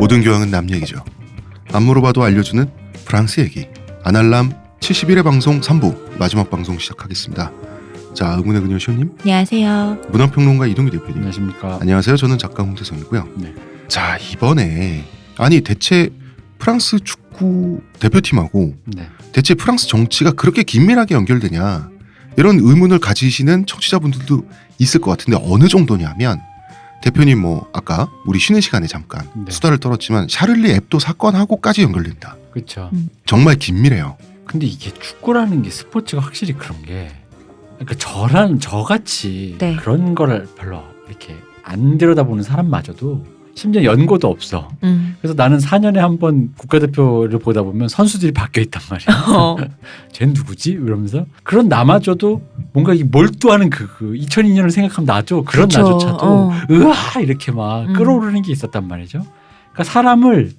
모든 교양은 남 얘기죠. 안 물어봐도 알려주는 프랑스 얘기. 아날람 71회 방송 3부 마지막 방송 시작하겠습니다. 자, 의문의 그녀 시호님. 안녕하세요. 문화평론가 이동규 대표님. 안녕하십니까. 안녕하세요. 저는 작가 홍태성이고요. 네. 자, 이번에 대체 프랑스 축구 대표팀하고 네. 대체 프랑스 정치가 그렇게 긴밀하게 연결되냐, 이런 의문을 가지시는 청취자분들도 있을 것 같은데 어느 정도냐면, 대표님 아까 우리 쉬는 시간에 잠깐 수다를 떨었지만 샤를리 앱도 사건하고까지 연결된다. 그렇죠. 정말 긴밀해요. 근데 이게 축구라는 게 스포츠가 확실히 그런 게, 그러니까 저같이 네. 그런 거를 별로 이렇게 안 들여다보는 사람마저도 심지어 연고도 없어. 그래서 나는 4년에 한 번 국가대표를 보다 보면 선수들이 바뀌어 있단 말이야. 쟤는 누구지? 이러면서 그런 나마저도 뭔가 이 몰두하는 그 2002년을 생각하면 나죠. 그런 그쵸. 나조차도 으아 이렇게 막 끌어오르는 게 있었단 말이죠. 그러니까 사람을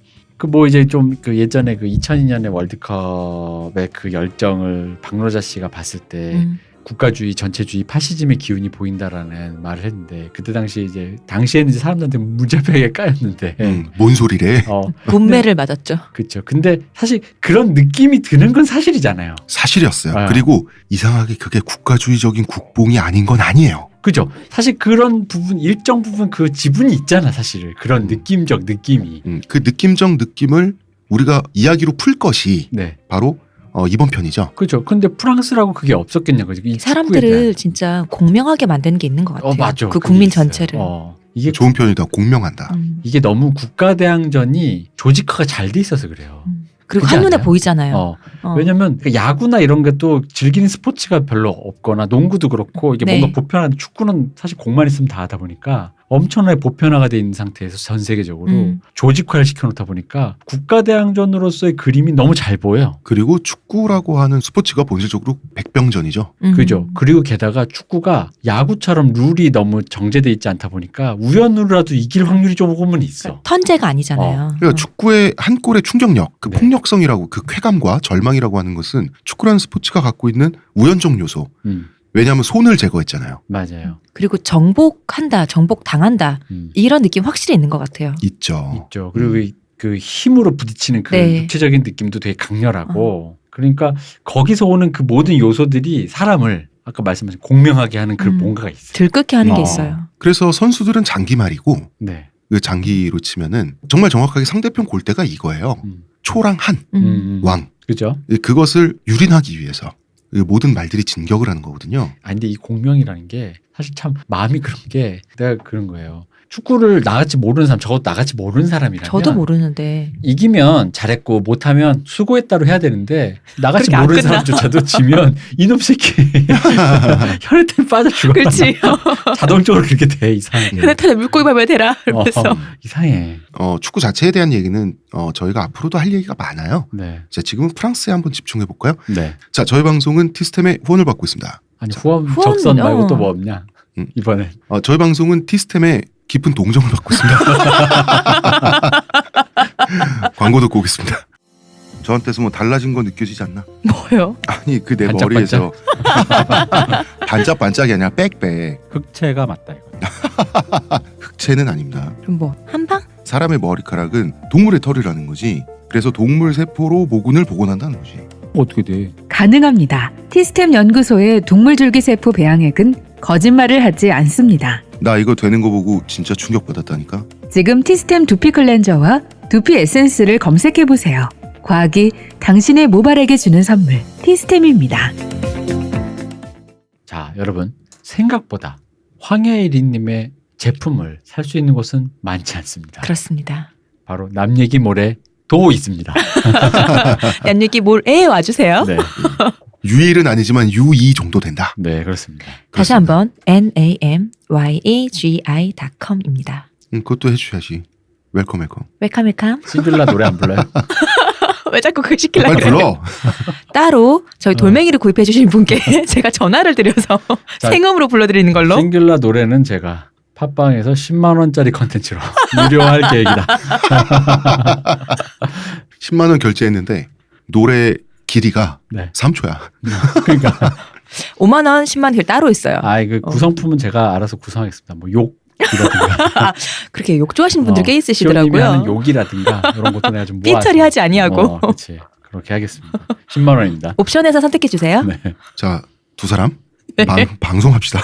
이제 좀 예전에 2002년에 월드컵의 그 열정을 박노자 씨가 봤을 때 국가주의, 전체주의, 파시즘의 기운이 보인다라는 말을 했는데, 그때 당시에는 이제 사람들한테 무자비하게 까였는데, 뭔 소리래? 문매를 맞았죠. 그렇죠. 근데 사실 그런 느낌이 드는 건 사실이잖아요. 사실이었어요. 그리고 이상하게 그게 국가주의적인 국뽕이 아닌 건 아니에요. 그죠. 사실 그런 부분, 일정 부분 그 지분이 있잖아, 사실. 그런 느낌적 느낌이. 그 느낌적 느낌을 우리가 이야기로 풀 것이 네. 바로 이번 편이죠. 그렇죠. 근데 프랑스라고 그게 없었겠냐고. 이 사람들을 진짜 공명하게 만드는 게 있는 것 같아요. 맞아. 그 국민 전체를. 이게 좋은 편이다. 공명한다. 이게 너무 국가대항전이 조직화가 잘 돼 있어서 그래요. 그리고 한눈에 보이잖아요. 왜냐면 야구나 이런 것도 즐기는 스포츠가 별로 없거나, 농구도 그렇고 이게 네. 뭔가 보편화된, 축구는 사실 공만 있으면 다 하다 보니까 엄청나게 보편화가 돼 있는 상태에서 전 세계적으로 조직화를 시켜놓다 보니까 국가대항전으로서의 그림이 너무 잘 보여요. 그리고 축구라고 하는 스포츠가 본질적으로 백병전이죠. 그죠. 그리고 게다가 축구가 야구처럼 룰이 너무 정제돼 있지 않다 보니까 우연으로라도 이길 확률이 조금은 있어. 턴제가 아니잖아요. 그러니까 축구의 한 골의 충격력, 그 네. 폭력성이라고, 그 쾌감과 절망이라고 하는 것은 축구라는 스포츠가 갖고 있는 우연적 요소. 왜냐하면 손을 제거했잖아요. 맞아요. 그리고 정복한다, 정복당한다, 이런 느낌 확실히 있는 것 같아요. 있죠. 그리고 그 힘으로 부딪히는 그 네. 육체적인 느낌도 되게 강렬하고, 그러니까 거기서 오는 그 모든 요소들이 사람을 아까 말씀하신 공명하게 하는 그 뭔가가 있어요. 들끓게 하는 게 있어요. 그래서 선수들은 장기말이고, 네. 그 장기로 치면은 정말 정확하게 상대편 골대가 이거예요. 초랑 한, 왕. 그죠? 그것을 유린하기 위해서 모든 말들이 진격을 하는 거거든요. 근데 이 공명이라는 게 사실 참 마음이 그런 게, 내가 그런 거예요. 축구를 나같이 모르는 사람, 적어도 나같이 모르는 사람이라면 저도 모르는데 이기면 잘했고 못하면 수고했다로 해야 되는데, 나같이 그렇게 안 모르는 끝나. 사람조차도 지면 이놈 새끼 혈액탄 빠져 죽어. 그렇지. 자동적으로 그렇게 돼. 이상해. 혈액탄에 물고기 밟아야 되라 이러면서. 이상해. 축구 자체에 대한 얘기는 저희가 앞으로도 할 얘기가 많아요. 네. 자, 지금은 프랑스에 한번 집중해 볼까요? 네. 자, 저희 방송은 티스템의 후원을 받고 있습니다. 아니 자, 후원 후원은요? 적선 말고 또 뭐 없냐? 이번에 저희 방송은 티스템의 깊은 동정을 받고 있습니다. 광고 듣고 오겠습니다. 저한테서 달라진 거 느껴지지 않나? 뭐요? 아니, 그 내 반짝반짝? 머리에서 반짝반짝이 아니라 빽빽. 흑채가 맞다 이거. 흑채는 아닙니다. 그럼 뭐 한방? 사람의 머리카락은 동물의 털이라는 거지. 그래서 동물 세포로 모근을 복원한다는 거지. 어떻게 돼? 가능합니다. 티스템 연구소의 동물줄기세포 배양액은 거짓말을 하지 않습니다. 나 이거 되는 거 보고 진짜 충격받았다니까. 지금 티스템 두피 클렌저와 두피 에센스를 검색해보세요. 과학이 당신의 모발에게 주는 선물, 티스템입니다. 자, 여러분, 생각보다 황야일이님의 제품을 살 수 있는 곳은 많지 않습니다. 그렇습니다. 바로 남얘기 모레도 있습니다. 얀유기 몰에 와주세요. 네, 유일은 아니지만 U2 정도 된다. 네 그렇습니다. 다시 한번 namyagi.com입니다. 그것도 해주셔야지. 웰컴 웰컴. 웰컴 웰컴. 싱글라 노래 안 불러요? 왜 자꾸 그거 시키려고 빨리 그래? 불러. 따로 저희 돌멩이를 구입해 주신 분께 제가 전화를 드려서 자, 생음으로 불러드리는 걸로. 싱글라 노래는 제가 팟빵에서 10만 원짜리 컨텐츠로 무료화할 계획이다. 10만 원 결제했는데 노래 길이가 네. 3초야. 그러니까 5만 원, 10만 원 따로 있어요. 그 구성품은 제가 알아서 구성하겠습니다. 뭐 욕 그렇게 욕 좋아하시는 분들 꽤 시호님이 있으시더라고요. 하는 욕이라든가 이런 것도 내가 좀 모아서 삐처리하지 아니하고. 그렇지. 그렇게 하겠습니다. 10만 원입니다. 옵션에서 선택해 주세요. 네. 자, 두 사람 네. 방송합시다.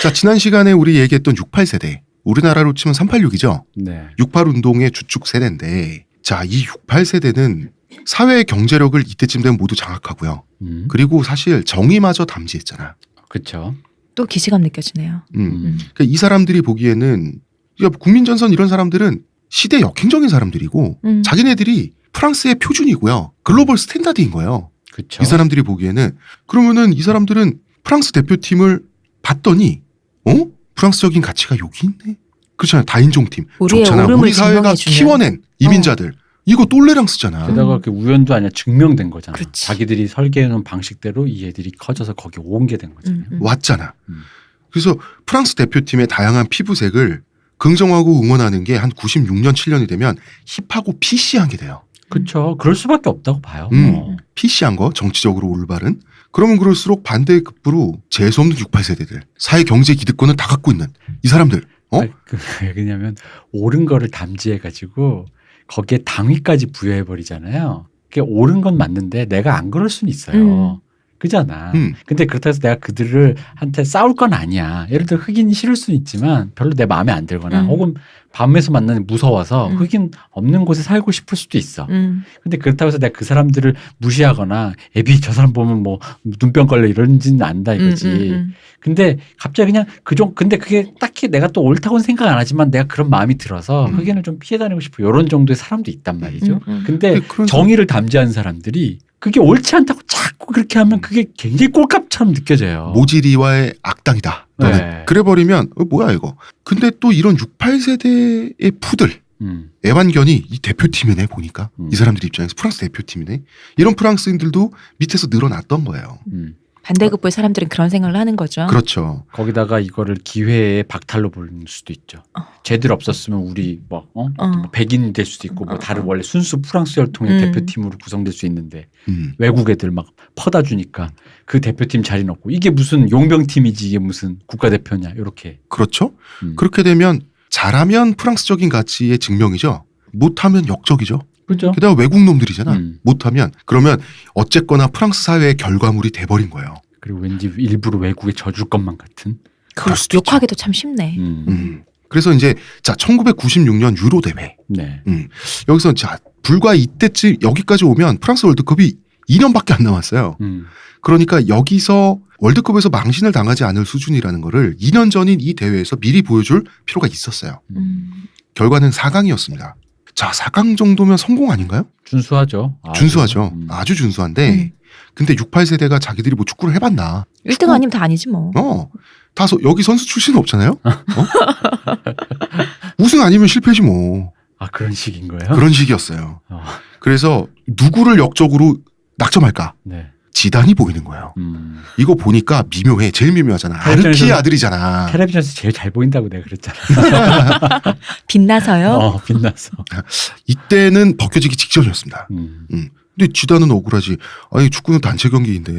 자, 지난 시간에 우리 얘기했던 68세대. 우리나라로 치면 386이죠. 네. 68운동의 주축 세대인데, 자, 이 68세대는 사회의 경제력을 이때쯤 되면 모두 장악하고요. 그리고 사실 정의마저 담지했잖아. 그렇죠. 또 기시감 느껴지네요. 그러니까 이 사람들이 보기에는, 그러니까 국민전선 이런 사람들은 시대 역행적인 사람들이고, 자기네들이 프랑스의 표준이고요. 글로벌 스탠다드인 거예요. 그렇죠. 이 사람들이 보기에는. 그러면은 이 사람들은 프랑스 대표팀을 봤더니, 프랑스적인 가치가 여기 있네. 그렇잖아요. 다인종팀. 우리의 좋잖아. 오름을 우리 사회가 증명해주는. 키워낸 이민자들. 이거 똘레랑스잖아. 게다가 그 우연도 아니라 증명된 거잖아. 그렇지. 자기들이 설계해놓은 방식대로 이 애들이 커져서 거기 온 게 된 거잖아요. 왔잖아. 음. 그래서 프랑스 대표팀의 다양한 피부색을 긍정하고 응원하는 게 한 96년, 7년이 되면 힙하고 PC한 게 돼요. 그렇죠. 그럴 수밖에 없다고 봐요. PC한 거, 정치적으로 올바른. 그러면 그럴수록 반대의 급부로 재수없는 68세대들, 사회 경제 기득권을 다 갖고 있는 이 사람들. 왜 그러냐면 옳은 거를 담지해가지고 거기에 당위까지 부여해버리잖아요. 그게 옳은 건 맞는데 내가 안 그럴 수는 있어요. 그잖아. 근데 그렇다고 해서 내가 그들을 한테 싸울 건 아니야. 예를 들어 흑인이 싫을 수는 있지만 별로 내 마음에 안 들거나 혹은 밤에서 만나는 무서워서 흑인 없는 곳에 살고 싶을 수도 있어. 근데 그렇다고 해서 내가 그 사람들을 무시하거나 애비 저 사람 보면 뭐 눈병 걸려 이런지는 안다 이거지. 근데 갑자기 그냥 근데 그게 딱히 내가 또 옳다고는 생각 안 하지만 내가 그런 마음이 들어서 흑인을 좀 피해 다니고 싶어. 이런 정도의 사람도 있단 말이죠. 근데 정의를 담지하는 사람들이 그게 옳지 않다고 자꾸 그렇게 하면 그게 굉장히 꼴값처럼 느껴져요. 모지리와의 악당이다. 너는. 네. 그래버리면 뭐야 이거. 근데 또 이런 68세대의 푸들. 애완견이 이 대표팀이네 보니까. 이 사람들 입장에서 프랑스 대표팀이네. 이런 프랑스인들도 밑에서 늘어났던 거예요. 반대급부의 사람들은 그런 생각을 하는 거죠. 그렇죠. 거기다가 이거를 기회의 박탈로 볼 수도 있죠. 쟤들 없었으면 우리 뭐 백인이 될 수도 있고 뭐 다른 원래 순수 프랑스 혈통의 대표팀으로 구성될 수 있는데 외국 애들 막 퍼다 주니까 그 대표팀 자리는 없고 이게 무슨 용병팀이지 이게 무슨 국가대표냐 이렇게. 그렇죠. 그렇게 되면 잘하면 프랑스적인 가치의 증명이죠. 못하면 역적이죠. 그렇죠. 게다가 외국 놈들이잖아. 못하면 그러면 어쨌거나 프랑스 사회의 결과물이 돼버린 거예요. 그리고 왠지 일부러 외국에 져줄 것만 같은. 그럴 수도 있죠. 욕하기도 참 쉽네. 그래서 이제 자 1996년 유로 대회. 네. 여기서 자 불과 이때쯤 여기까지 오면 프랑스 월드컵이 2년밖에 안 남았어요. 그러니까 여기서 월드컵에서 망신을 당하지 않을 수준이라는 거를 2년 전인 이 대회에서 미리 보여줄 필요가 있었어요. 결과는 4강이었습니다. 자, 4강 정도면 성공 아닌가요? 준수하죠. 준수하죠. 아주 준수한데 근데 68세대가 자기들이 뭐 축구를 해봤나. 1등 아니면 다 아니지 뭐. 여기 선수 출신은 없잖아요. 우승 아니면 실패지 뭐. 아 그런 식인 거예요? 그런 식이었어요. 그래서 누구를 역적으로 낙점할까? 네. 지단이 보이는 거예요. 이거 보니까 미묘해. 제일 미묘하잖아. 아르키의 아들이잖아. 텔레비전에서 제일 잘 보인다고 내가 그랬잖아. 빛나서요? 빛나서. 이때는 벗겨지기 직전이었습니다. 근데 지단은 억울하지. 아니 축구는 단체 경기인데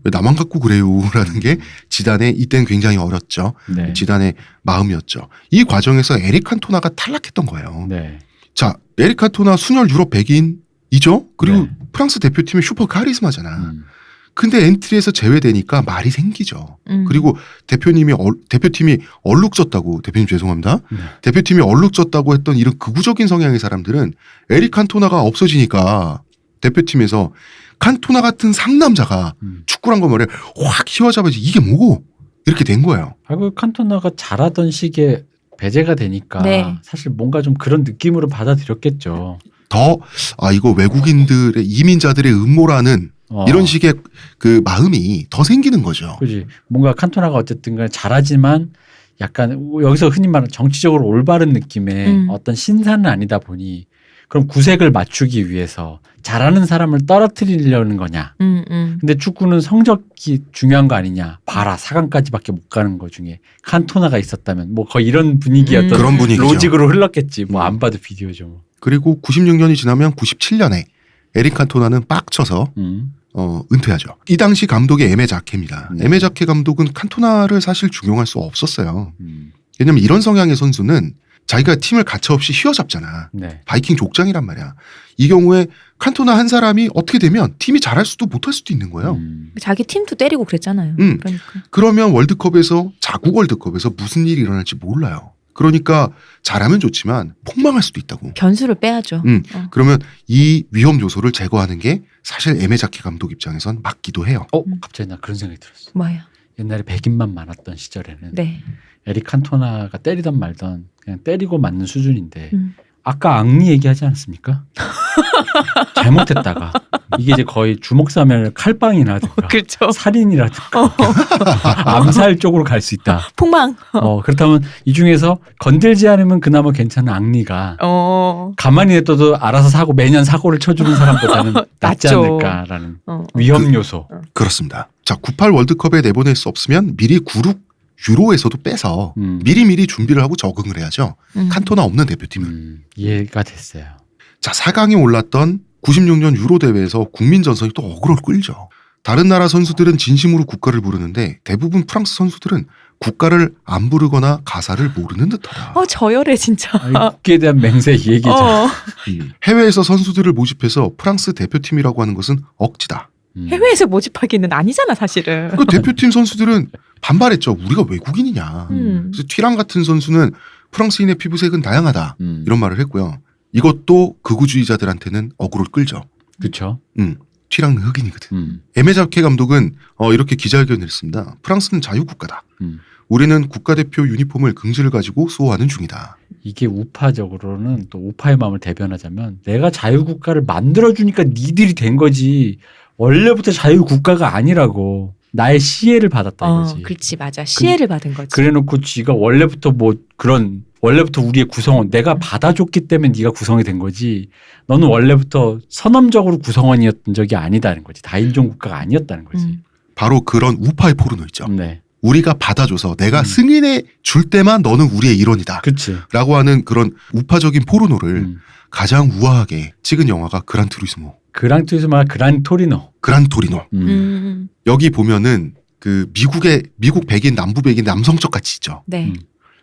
왜 나만 갖고 그래요? 라는 게 지단의 이때는 굉장히 어렸죠. 네. 지단의 마음이었죠. 이 과정에서 에릭 칸토나가 탈락했던 거예요. 네. 자, 에릭 칸토나 순혈 유럽 백인이죠. 그리고 네. 프랑스 대표팀의 슈퍼 카리스마잖아. 근데 엔트리에서 제외되니까 말이 생기죠. 그리고 대표팀이 얼룩졌다고, 대표님 죄송합니다. 대표팀이 얼룩졌다고 했던 이런 극우적인 성향의 사람들은 에릭 칸토나가 없어지니까 대표팀에서 칸토나 같은 상남자가 축구란 거 말이야 확 휘어잡아야지 이게 뭐고 이렇게 된 거예요. 그 칸토나가 잘하던 시기에 배제가 되니까 네. 사실 뭔가 좀 그런 느낌으로 받아들였겠죠. 이거 외국인들의 이민자들의 음모라는 이런 식의 그 마음이 더 생기는 거죠. 그렇지. 뭔가 칸토나가 어쨌든 간에 잘하지만 약간 여기서 흔히 말하는 정치적으로 올바른 느낌의 어떤 신사는 아니다 보니 그럼 구색을 맞추기 위해서 잘하는 사람을 떨어뜨리려는 거냐. 근데 축구는 성적이 중요한 거 아니냐. 봐라 4강까지밖에 못 가는 거 중에 칸토나가 있었다면 뭐 거의 이런 분위기였던 그런 분위기죠. 로직으로 흘렀겠지. 뭐 안 봐도 비디오죠. 뭐. 그리고 96년이 지나면 97년에 에릭 칸토나는 빡쳐서 은퇴하죠. 이 당시 감독이 에메 자케입니다. 네. 에메 자케 감독은 칸토나를 사실 중용할 수 없었어요. 왜냐면 이런 성향의 선수는 자기가 팀을 가차없이 휘어잡잖아. 네. 바이킹 족장이란 말이야. 이 경우에 칸토나 한 사람이 어떻게 되면 팀이 잘할 수도 못할 수도 있는 거예요. 자기 팀도 때리고 그랬잖아요. 그러니까. 그러면 월드컵에서 자국 월드컵에서 무슨 일이 일어날지 몰라요. 그러니까 잘하면 좋지만 폭망할 수도 있다고. 변수를 빼야죠. 그러면 이 위험 요소를 제거하는 게 사실 에메자키 감독 입장에선 맞기도 해요. 갑자기 나 그런 생각이 들었어. 뭐야? 옛날에 백인만 많았던 시절에는 네. 에릭 칸토나가 때리던 말던 그냥 때리고 맞는 수준인데 아까 앙리 얘기하지 않았습니까? 잘못했다가 이게 이제 거의 주먹싸면 칼빵이라든가 그렇죠. 살인이라든가 암살 쪽으로 갈 수 있다. 폭망. 그렇다면 이 중에서 건들지 않으면 그나마 괜찮은 앙리가 가만히 냅둬도 알아서 매년 사고를 쳐주는 사람보다는 낫지 낫죠. 않을까라는 위험 요소. 그렇습니다. 자, 98 월드컵에 내보낼 수 없으면 미리 96 유로에서도 빼서 미리미리 준비를 하고 적응을 해야죠. 칸토나 없는 대표팀은. 이해가 됐어요. 자, 4강에 올랐던 96년 유로 대회에서 국민전선이 또 어그로를 끌죠. 다른 나라 선수들은 진심으로 국가를 부르는데 대부분 프랑스 선수들은 국가를 안 부르거나 가사를 모르는 듯하다. 저열해 진짜. 국기에 대한 맹세 이 얘기죠. 해외에서 선수들을 모집해서 프랑스 대표팀이라고 하는 것은 억지다. 해외에서 모집하기는 아니잖아 사실은. 그 대표팀 선수들은 반발했죠. 우리가 외국인이냐. 그래서 튀랑 같은 선수는 프랑스인의 피부색은 다양하다. 이런 말을 했고요. 이것도 극우주의자들한테는 어그로를 끌죠. 그렇죠. 튀랑은 흑인이거든. 에메자케 감독은 이렇게 기자회견을 했습니다. 프랑스는 자유국가다. 우리는 국가대표 유니폼을 긍지를 가지고 수호하는 중이다. 이게 우파적으로는 또 우파의 마음을 대변하자면 내가 자유국가를 만들어주니까 니들이 된 거지 원래부터 자유국가가 아니라고 나의 시혜를 받았다 이거지. 그렇지 맞아. 시혜를 받은 거지. 그래놓고 쥐가 원래부터 원래부터 우리의 구성원 내가 받아줬기 때문에 네가 구성이 된 거지 너는 원래부터 선언적으로 구성원이었던 적이 아니다는 거지. 다인종 국가가 아니었다는 거지. 바로 그런 우파의 포르노 있죠. 네. 우리가 받아줘서 내가 승인해 줄 때만 너는 우리의 일원이다. 그치. 라고 하는 그런 우파적인 포르노를 가장 우아하게 찍은 영화가 그란투리스모. 그란투리스모가 그란토리노. 그란토리노. 여기 보면은 그 미국 백인 남부 백인 남성적 가치 있죠. 네.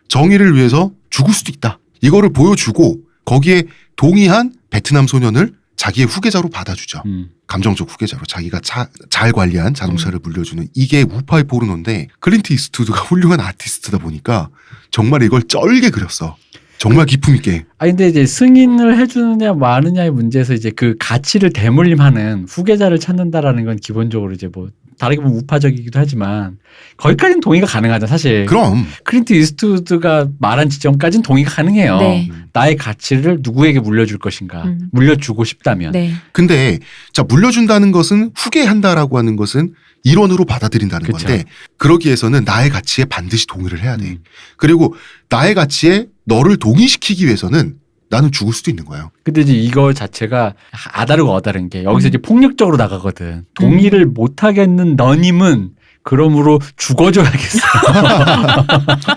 정의를 위해서 죽을 수도 있다. 이거를 보여주고 거기에 동의한 베트남 소년을 자기의 후계자로 받아주죠. 감정적 후계자로 자기가 잘 관리한 자동차를 물려주는 이게 우파의 포르노인데 클린트 이스트우드가 훌륭한 아티스트다 보니까 정말 이걸 쩔게 그렸어. 정말 기품 있게. 근데 이제 승인을 해주느냐 마느냐의 문제에서 이제 그 가치를 대물림하는 후계자를 찾는다라는 건 기본적으로 이제 뭐 다르게 보면 우파적이기도 하지만 거기까지는 동의가 가능하죠 사실. 그럼. 클린트 이스트우드가 말한 지점까지는 동의가 가능해요. 네. 나의 가치를 누구에게 물려줄 것인가. 물려주고 싶다면. 네. 근데 자 물려준다는 것은 후계한다라고 하는 것은 일원으로 받아들인다는 그쵸. 건데 그러기 위해서는 나의 가치에 반드시 동의를 해야 돼. 그리고 나의 가치에 너를 동의시키기 위해서는 나는 죽을 수도 있는 거예요. 근데 이제 이거 자체가 아다르고 어다른 게 여기서 이제 폭력적으로 나가거든. 동의를 못 하겠는 너님은 그러므로 죽어줘야겠어.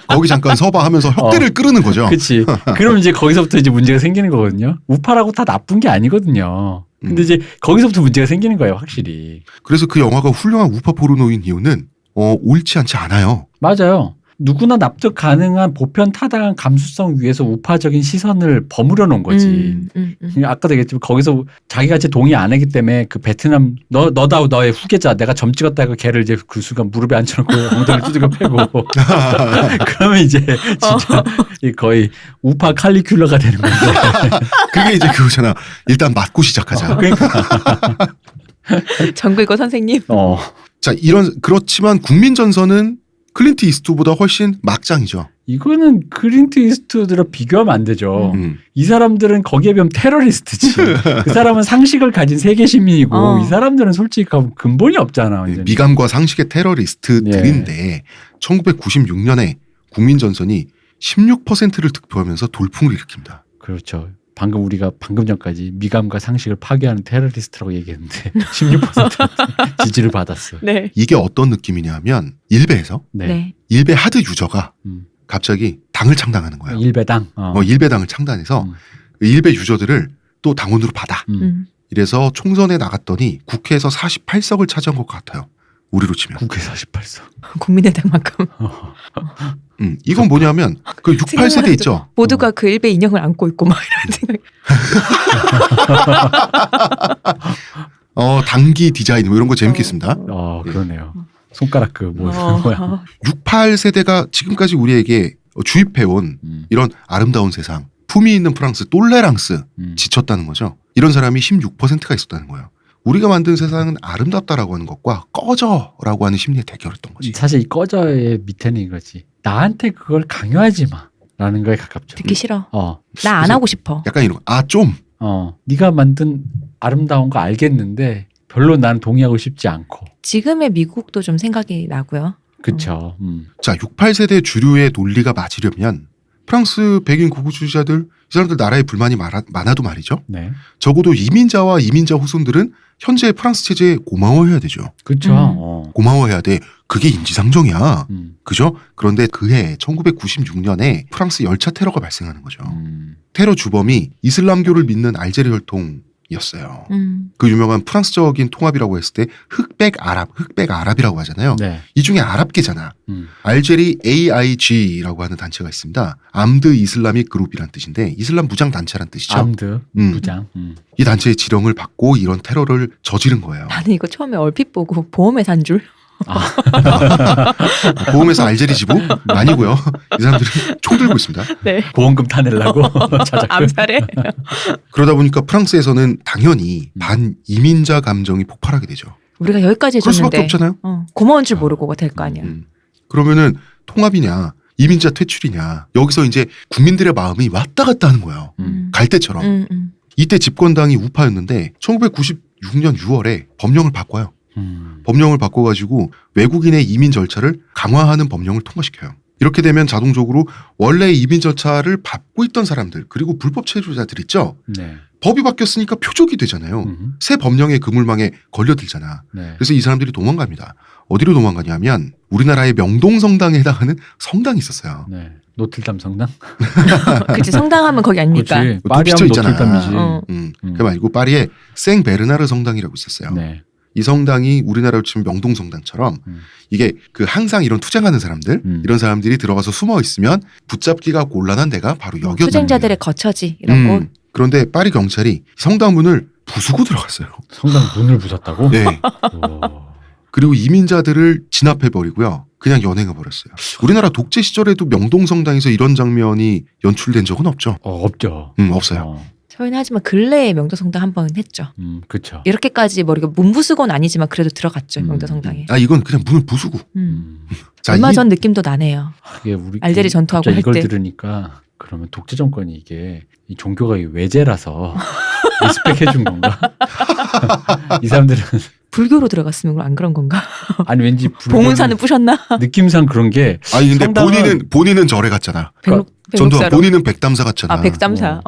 거기 잠깐 서봐 하면서 혁대를 끄르는 거죠. 그렇지. 그럼 이제 거기서부터 이제 문제가 생기는 거거든요. 우파라고 다 나쁜 게 아니거든요. 근데 이제 거기서부터 문제가 생기는 거예요, 확실히. 그래서 그 영화가 훌륭한 우파 포르노인 이유는 옳지 않지 않아요. 맞아요. 누구나 납득 가능한 보편 타당한 감수성 위에서 우파적인 시선을 버무려 놓은 거지. 아까도 얘기했지만 거기서 자기가 이제 동의 안 하기 때문에 그 베트남 너다 너의 후계자 내가 점 찍었다 고 걔를 이제 그 순간 무릎에 앉혀놓고 엉덩이를 두들겨 패고 그러면 이제 진짜 거의 우파 칼리큘러가 되는 건데. 그게 이제 그거잖아. 일단 맞고 시작하자. 그러니까. 정글거 선생님. 자 그렇지만 국민전선은 클린트 이스트우드보다 훨씬 막장이죠. 이거는 클린트 이스트우드랑 비교하면 안 되죠. 이 사람들은 거기에 비하면 테러리스트지. 그 사람은 상식을 가진 세계 시민이고 이 사람들은 솔직히 근본이 없잖아. 완전히. 미감과 상식의 테러리스트들인데 1996년에 국민전선이 16%를 득표하면서 돌풍을 일으킵니다. 그렇죠. 우리가 방금 전까지 미감과 상식을 파괴하는 테러리스트라고 얘기했는데 16% 지지를 받았어. 네. 이게 어떤 느낌이냐면 일베에서 네. 일베 하드 유저가 갑자기 당을 창당하는 거예요. 일베당. 일베당을 창단해서 일베 유저들을 또 당원으로 받아. 이래서 총선에 나갔더니 국회에서 48석을 차지한 것 같아요. 우리로 치면. 국회 48석. 국민의당만큼 이건 뭐냐면 그 68세대 있죠. 모두가 그 일베 인형을 안고 있고 막 이런 생각. 당기 디자인 뭐 이런 거 재밌겠습니다. 그러네요. 손가락 그 모양. 68세대가 지금까지 우리에게 주입해온 이런 아름다운 세상, 품위 있는 프랑스, 똘레랑스 지쳤다는 거죠. 이런 사람이 16%가 있었다는 거예요. 우리가 만든 세상은 아름답다라고 하는 것과 꺼져라고 하는 심리의 대결이었던 거지. 사실 이 꺼져의 밑에는 이거지. 나한테 그걸 강요하지 마라는 거에 가깝죠. 듣기 싫어. 나 안 그래서 하고 싶어. 약간 이런 거. 좀. 네가 만든 아름다운 거 알겠는데 별로 난 동의하고 싶지 않고. 지금의 미국도 좀 생각이 나고요. 그렇죠. 자, 68세대 주류의 논리가 맞으려면 프랑스 백인 고구주의자들 이 사람들 나라에 불만이 많아도 말이죠. 네. 적어도 이민자와 이민자 후손들은 현재 프랑스 체제에 고마워해야 되죠. 그렇죠. 고마워해야 돼. 그게 인지상정이야. 그죠? 그런데 그해 1996년에 프랑스 열차 테러가 발생하는 거죠. 테러 주범이 이슬람교를 믿는 알제리 혈통이었어요. 그 유명한 프랑스적인 통합이라고 했을 때 흑백 아랍이라고 하잖아요. 네. 이 중에 아랍계잖아. 알제리 AIG라고 하는 단체가 있습니다. 암드 이슬라믹 그룹이란 뜻인데 이슬람 무장 단체란 뜻이죠. 암드 무장. 이 단체의 지령을 받고 이런 테러를 저지른 거예요. 나는 이거 처음에 얼핏 보고 보험회 산 줄. 보험회사 알제리 지부? 아니고요. 이 사람들은 총 들고 있습니다. 네. 보험금 타내려고 자작극. 암살해. 그러다 보니까 프랑스에서는 당연히 반이민자 감정이 폭발하게 되죠. 우리가 여기까지 그럴 수밖에 해줬는데 없잖아요. 고마운 줄 모르고 될 거 아니야. 그러면은 통합이냐 이민자 퇴출이냐 여기서 이제 국민들의 마음이 왔다 갔다 하는 거예요. 갈 때처럼. 이때 집권당이 우파였는데 1996년 6월에 법령을 바꿔요. 법령을 바꿔가지고 외국인의 이민 절차를 강화하는 법령을 통과시켜요. 이렇게 되면 자동적으로 원래 이민 절차를 밟고 있던 사람들 그리고 불법 체류자들 있죠. 네. 법이 바뀌었으니까 표적이 되잖아요. 새 법령의 그물망에 걸려들잖아. 네. 그래서 이 사람들이 도망갑니다. 어디로 도망가냐면 우리나라의 명동성당에 해당하는 성당이 있었어요. 네. 노틀담 성당? 그치 성당하면 거기 아닙니까? 그렇지. 또 파리하면 비쳐 있잖아. 노틀담이지. 그 말고 파리에 생베르나르 성당이라고 있었어요. 네. 이 성당이 우리나라로 치면 명동성당처럼 이게 그 항상 이런 투쟁하는 사람들 이런 사람들이 들어가서 숨어 있으면 붙잡기가 곤란한 데가 바로 여기였단 투쟁자들의 말이에요. 거처지 이런 곳. 그런데 파리 경찰이 성당 문을 부수고 들어갔어요. 성당 문을 부쉈다고? 네. 그리고 이민자들을 진압해버리고요. 그냥 연행해버렸어요. 우리나라 독재 시절에도 명동성당에서 이런 장면이 연출된 적은 없죠. 없죠. 없어요. 저희는 하지만 근래에 명도성당 한 번 했죠. 그렇죠. 이렇게까지 뭐 이렇게 문부수고는 아니지만 그래도 들어갔죠. 명도성당에. 이건 그냥 문을 부수고. 자, 얼마 전 느낌도 나네요. 이게 우리 알제리 전투하고 할 이걸 때. 들으니까 그러면 독재 정권이 이게 이 종교가 이 외제라서 리스펙해 준 건가? 이 사람들은 불교로 들어갔으면 안 그런 건가? 아니 왠지 봉은사는 부셨나? 느낌상 그런 게 아니 근데 성당은- 본인은 절에 갔잖아. 전두환 백록사로. 본인은 백담사 갔잖아. 백담사.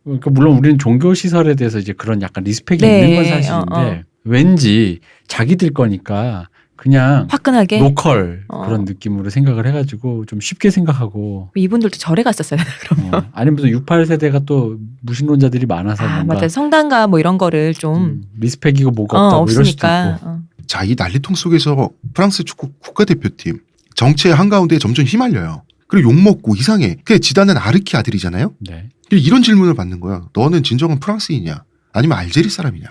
그러니까 물론 우리는 종교 시설에 대해서 이제 그런 약간 리스펙이 네, 있는 건 사실인데 왠지 자기들 거니까 그냥 화끈하게. 로컬 그런 느낌으로 생각을 해가지고 좀 쉽게 생각하고 이분들도 절에 갔었어야 되나 그러면. 아니면 또 68세대가 또 무신론자들이 많아서 뭔가 맞아. 성당가 뭐 이런 거를 좀 리스펙이고 뭐가 없다고 이럴 수도 없으니까. 있고. 자, 이 난리통 속에서 프랑스 축구 국가대표팀 정치의 한가운데 점점 휘말려요. 그리고 욕먹고 이상해. 그 지단은 아르키 아들이잖아요. 네. 이런 질문을 받는 거야. 너는 진정한 프랑스인이냐? 아니면 알제리 사람이냐?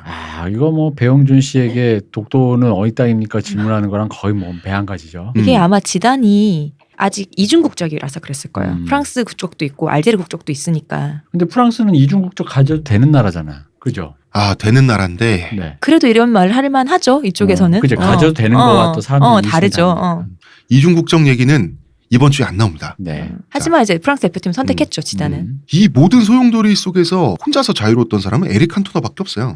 이거 뭐 배용준 씨에게 독도는 어디 땅입니까 질문하는 거랑 거의 뭐 배 한 가지죠. 이게 아마 지단이 아직 이중 국적이라서 그랬을 거예요. 프랑스 국적도 있고 알제리 국적도 있으니까. 근데 프랑스는 이중 국적 가져도 되는 나라잖아. 그죠? 되는 나라인데 네. 그래도 이런 말 할 만하죠. 이쪽에서는. 그죠? 가져도 되는 거와 또 사람들이 다르죠. 이중국적 얘기는 이번 주에 안 나옵니다. 네. 하지만 이제 프랑스 대표팀 선택했죠. 지단은. 이 모든 소용돌이 속에서 혼자서 자유로웠던 사람은 에릭 칸토나밖에 없어요.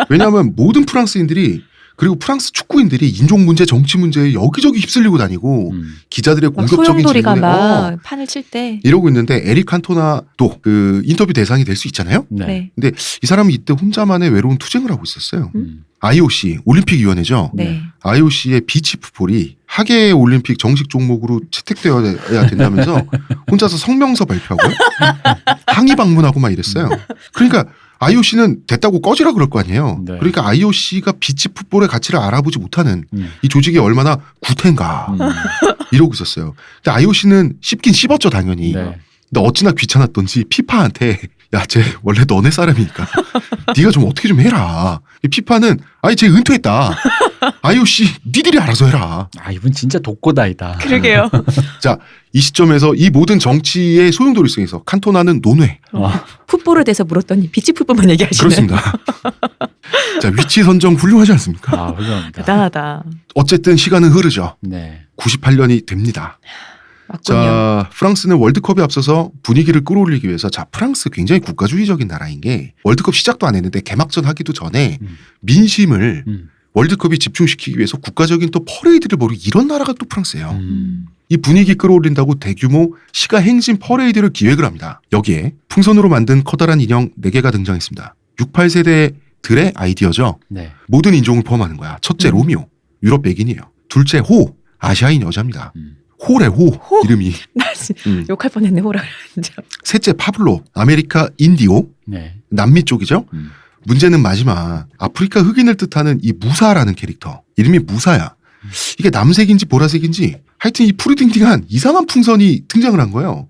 왜냐하면 모든 프랑스인들이 그리고 프랑스 축구인들이 인종 문제, 정치 문제에 여기저기 휩쓸리고 다니고 기자들의 공격적인 소용돌이가 질문에 막 판을 칠 때. 이러고 있는데 에릭 칸토나도 그 인터뷰 대상이 될 수 있잖아요. 네. 근데 이 사람이 이때 혼자만의 외로운 투쟁을 하고 있었어요. IOC 올림픽위원회죠. 네. IOC의 비치 풋볼이 하계 올림픽 정식 종목으로 채택되어야 된다면서 혼자서 성명서 발표하고 항의 방문하고 막 이랬어요. 그러니까 IOC는 됐다고 꺼지라 그럴 거 아니에요. 네. 그러니까 IOC가 비치 풋볼의 가치를 알아보지 못하는 이 조직이 얼마나 구태인가 이러고 있었어요. 근데 IOC는 씹긴 씹었죠 당연히. 네. 근데 어찌나 귀찮았던지 피파한테 야, 쟤 원래 너네 사람이니까 네가 좀 어떻게 좀 해라. 피파는 아니 쟤 은퇴했다. IOC 니들이 알아서 해라. 아 이분 진짜 독고다이다. 그러게요. 자, 이 시점에서 이 모든 정치의 소용돌이성에서 칸토나는 논외. 풋볼에 대해서 물었더니 비치 풋볼만 얘기하시네. 그렇습니다. 자, 위치 선정 훌륭하지 않습니까? 아 훌륭합니다. 대단하다. 어쨌든 시간은 흐르죠. 네. 98년이 됩니다. 맞군요. 자, 프랑스는 월드컵에 앞서서 분위기를 끌어올리기 위해서 자, 프랑스 굉장히 국가주의적인 나라인 게 월드컵 시작도 안 했는데 개막전 하기도 전에 민심을 월드컵이 집중시키기 위해서 국가적인 또 퍼레이드를 벌이고 이런 나라가 또 프랑스예요. 이 분위기 끌어올린다고 대규모 시가 행진 퍼레이드를 기획을 합니다. 여기에 풍선으로 만든 커다란 인형 4개가 등장했습니다. 68세대들의 아이디어죠. 네. 모든 인종을 포함하는 거야. 첫째 로미오, 유럽 백인이에요. 둘째 호, 아시아인 여자입니다. 호래 호, 이름이. 나 진짜 욕할 뻔했네 호라. 진짜. 셋째 파블로, 아메리카 인디오, 네. 남미 쪽이죠. 문제는 마지막 아프리카 흑인을 뜻하는 이 무사라는 캐릭터. 이름이 무사야. 이게 남색인지 보라색인지 하여튼 이 푸르딩딩한 이상한 풍선이 등장을 한 거예요.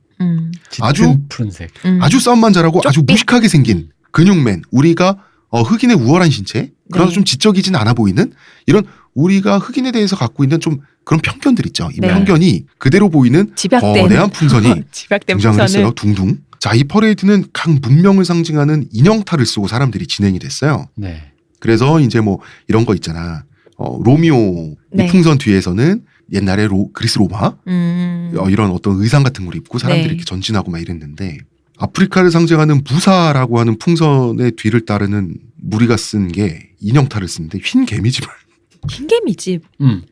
아주 짙은 푸른색. 아주 싸움만 잘하고 아주 쪽빛? 무식하게 생긴 근육맨. 우리가 흑인의 우월한 신체 그러나 네. 좀 지적이진 않아 보이는 이런 우리가 흑인에 대해서 갖고 있는 좀 그런 편견들 있죠. 이 네. 편견이 그대로 보이는 집약된 거대한 풍선이 집약된 등장을 풍선을 했어요. 둥둥. 자, 이 퍼레이드는 각 문명을 상징하는 인형탈을 쓰고 사람들이 진행이 됐어요. 네. 그래서 이제 뭐 이런 거 있잖아. 로미오 네. 이 풍선 뒤에서는 옛날에 그리스 로마 이런 어떤 의상 같은 걸 입고 사람들이 네. 이렇게 전진하고 막 이랬는데 아프리카를 상징하는 무사라고 하는 풍선의 뒤를 따르는 무리가 쓴 게 인형탈을 쓰는데 흰 개미집을 흰개미집.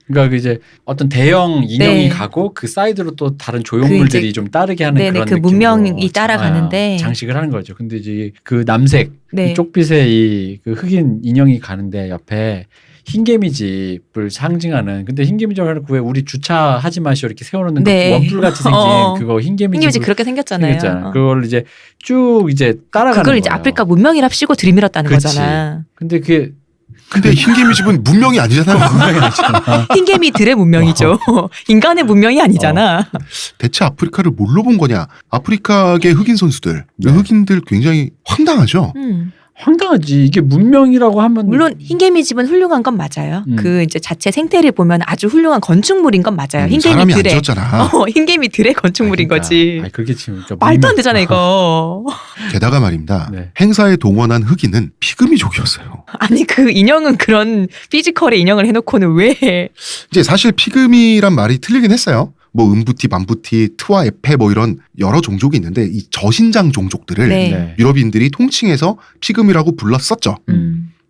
그러니까 이제 어떤 대형 인형이 네. 가고 그 사이드로 또 다른 조형물들이 이제 좀 따르게 하는 네네, 그런 그 느낌으로 문명이 따라가는데. 장식을 하는 거죠. 근데 이제 그 남색 네. 이 쪽빛의 이 그 흑인 인형이 가는데 옆에 흰개미집을 상징하는 근데 흰개미집을 해놓고 왜 우리 주차하지 마시오 이렇게 세워놓는 네. 그 원뿔같이 생긴 그거 흰개미집 흰개미집 그렇게 생겼잖아요. 그걸 이제 쭉 이제 따라가는 그걸 이제 거예요. 아프리카 문명이랍시고 들이밀었다는 그치. 거잖아. 근데 그게 근데 흰 개미집은 문명이 아니잖아요. 분명히 아니잖아. 흰개미들의 문명이죠. 인간의 문명이 아니잖아. 대체 아프리카를 뭘로 본 거냐? 아프리카계 흑인 선수들, 네. 흑인들 굉장히 황당하죠. 황당하지. 이게 문명이라고 하면 물론 흰개미집은 훌륭한 건 맞아요. 그 이제 자체 생태를 보면 아주 훌륭한 건축물인 건 맞아요. 사람이 안 흰개미들의 지었잖아. 흰개미들의 건축물인 거지. 아니, 그게 지금 그러니까 말도 안 되잖아 이거. 게다가 말입니다. 네. 행사에 동원한 흑인은 피그미족이었어요. 아니 그 인형은 그런 피지컬의 인형을 해놓고는 왜? 이제 사실 피그미란 말이 틀리긴 했어요. 뭐 음부티, 반부티, 트와 에페 뭐 이런 여러 종족이 있는데 이 저신장 종족들을 네. 네. 유럽인들이 통칭해서 피그미라고 불렀었죠.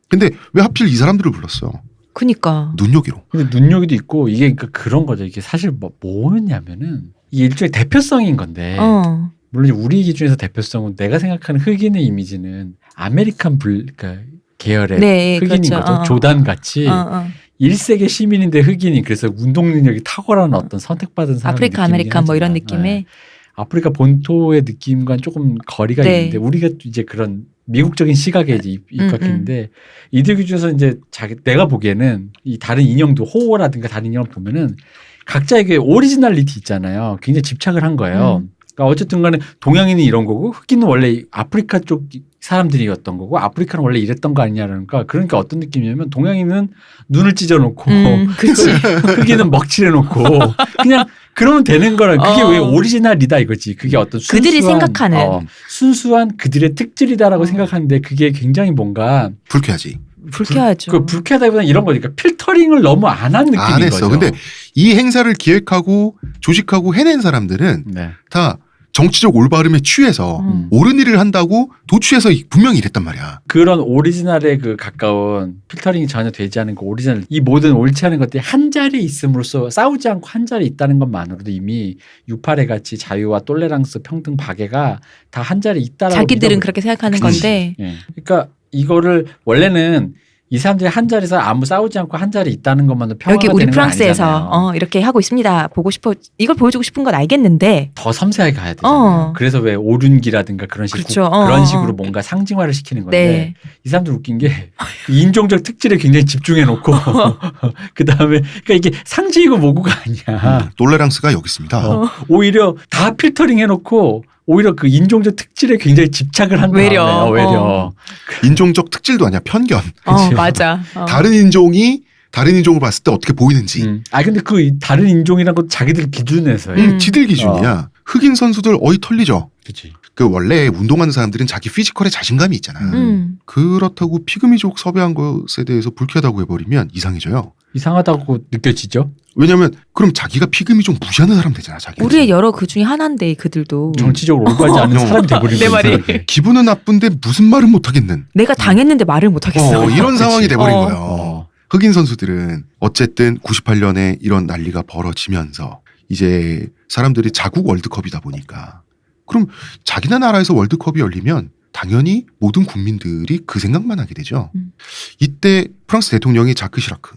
근데 왜 하필 이 사람들을 불렀어? 그니까. 눈요기로. 근데 눈요기도 있고 이게 그러니까 그런 거죠. 이게 사실 뭐였냐면은 이게 일종의 대표성인 건데 물론 우리 기준에서 대표성은 내가 생각하는 흑인의 이미지는 아메리칸 그러니까 계열의 네, 흑인인 그렇죠. 거죠. 조단 같이 1세계 시민인데 흑인이 그래서 운동 능력이 탁월한 어떤 선택받은 사람 아프리카 아메리칸 뭐 이런 느낌의. 아프리카 본토의 느낌과는 조금 거리가 네. 있는데 우리가 이제 그런 미국적인 시각에 이제 입각했는데 이들 기준에서 이제 내가 보기에는 이 다른 인형도 호라든가 다른 인형을 보면은 각자에게 오리지널리티 있잖아요. 굉장히 집착을 한 거예요. 그러니까 어쨌든 간에 동양인이 이런 거고 흑인은 원래 아프리카 쪽 사람들이었던 거고 아프리카는 원래 이랬던 거 아니냐니까 그러니까 어떤 느낌이냐면 동양인은 눈을 찢어놓고 그치. 흑인은 먹칠해놓고 그냥 그러면 되는 거라 그게 왜 오리지널이다 이거지. 그게 어떤 순수한, 그들이 생각하는 순수한 그들의 특질이다라고 생각하는데 그게 굉장히 뭔가 불쾌하지. 불쾌하죠. 그 불쾌하다기보다는 이런 거니까 필터링을 너무 안 한 느낌인 안 했어. 거죠. 근데 이 행사를 기획하고 조직하고 해낸 사람들은 네. 다 정치적 올바름에 취해서 옳은 일을 한다고 도취해서 분명히 이랬단 말이야. 그런 오리지널에 그 가까운 필터링이 전혀 되지 않은 그 오리지널 이 모든 옳지 않은 것들이 한 자리에 있음으로써 싸우지 않고 한 자리에 있다는 것만으로도 이미 유파레 같이 자유와 똘레랑스 평등 박애가 다 한 자리에 있다라고 자기들은 그렇게 생각하는 건데. 예. 그러니까 이거를 원래는 이 사람들이 한 자리에서 아무 싸우지 않고 한 자리에 있다는 것만도 평화가 여기 우리 되는 건 아니잖아요. 프랑스에서 이렇게 하고 있습니다. 보고 싶어 이걸 보여주고 싶은 건 알겠는데 더 섬세하게 가야 되잖아요. 그래서 왜 오륜기라든가 그런 식으로 그렇죠. 그런 식으로 뭔가 상징화를 시키는 건데 네. 이 사람들 웃긴 게 인종적 특질에 굉장히 집중해 놓고 그 다음에 그러니까 이게 상징이고 뭐고가 아니야. 똘레랑스가 여기 있습니다. 오히려 다 필터링 해놓고 오히려 그 인종적 특질에 굉장히 집착을 한 외려. 다음에 외려. 인종적 특질도 아니야 편견. 그치. 맞아. 다른 인종이 다른 인종을 봤을 때 어떻게 보이는지. 아 근데 그 다른 인종이란 건 자기들 기준에서 해. 지들 기준이야. 흑인 선수들 어이 털리죠. 그치. 그 원래 운동하는 사람들은 자기 피지컬에 자신감이 있잖아. 그렇다고 피그미족 섭외한 것에 대해서 불쾌하다고 해버리면 이상해져요. 이상하다고 느껴지죠. 왜냐면 그럼 자기가 피그미족 무시하는 사람 되잖아. 자기. 우리의 여러 그 중에 하나인데 그들도 정치적으로 올바르지 않은 사람이 돼버린 내 거지. 말이. 이상하게. 기분은 나쁜데 무슨 말은 못하겠는. 내가 당했는데 말을 못하겠어. 이런 그치. 상황이 돼버린 어. 거예요. 흑인 선수들은 어쨌든 98년에 이런 난리가 벌어지면서 이제 사람들이 자국 월드컵이다 보니까 그럼 자기네 나라에서 월드컵이 열리면 당연히 모든 국민들이 그 생각만 하게 되죠. 이때 프랑스 대통령이 자크 시라크,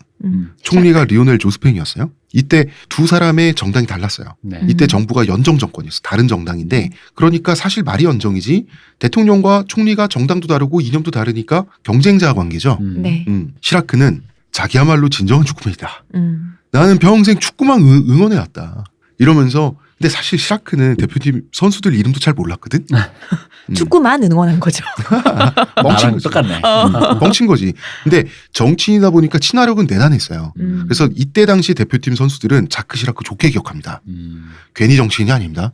총리가 리오넬 조스팽이었어요. 이때 두 사람의 정당이 달랐어요. 네. 이때 정부가 연정 정권이었어. 다른 정당인데 그러니까 사실 말이 연정이지 대통령과 총리가 정당도 다르고 이념도 다르니까 경쟁자 관계죠. 네. 시라크는 자기야말로 진정한 축구맨이다. 음. 나는 평생 축구만 응원해왔다. 이러면서 근데 사실 시라크는 대표팀 선수들 이름도 잘 몰랐거든. 축구만 응원한 거죠. 멍친 나랑 거지. 똑같네. 멍친 거지. 근데 정치인이다 보니까 친화력은 대단했어요. 그래서 이때 당시 대표팀 선수들은 자크 시라크 좋게 기억합니다. 괜히 정치인이 아닙니다.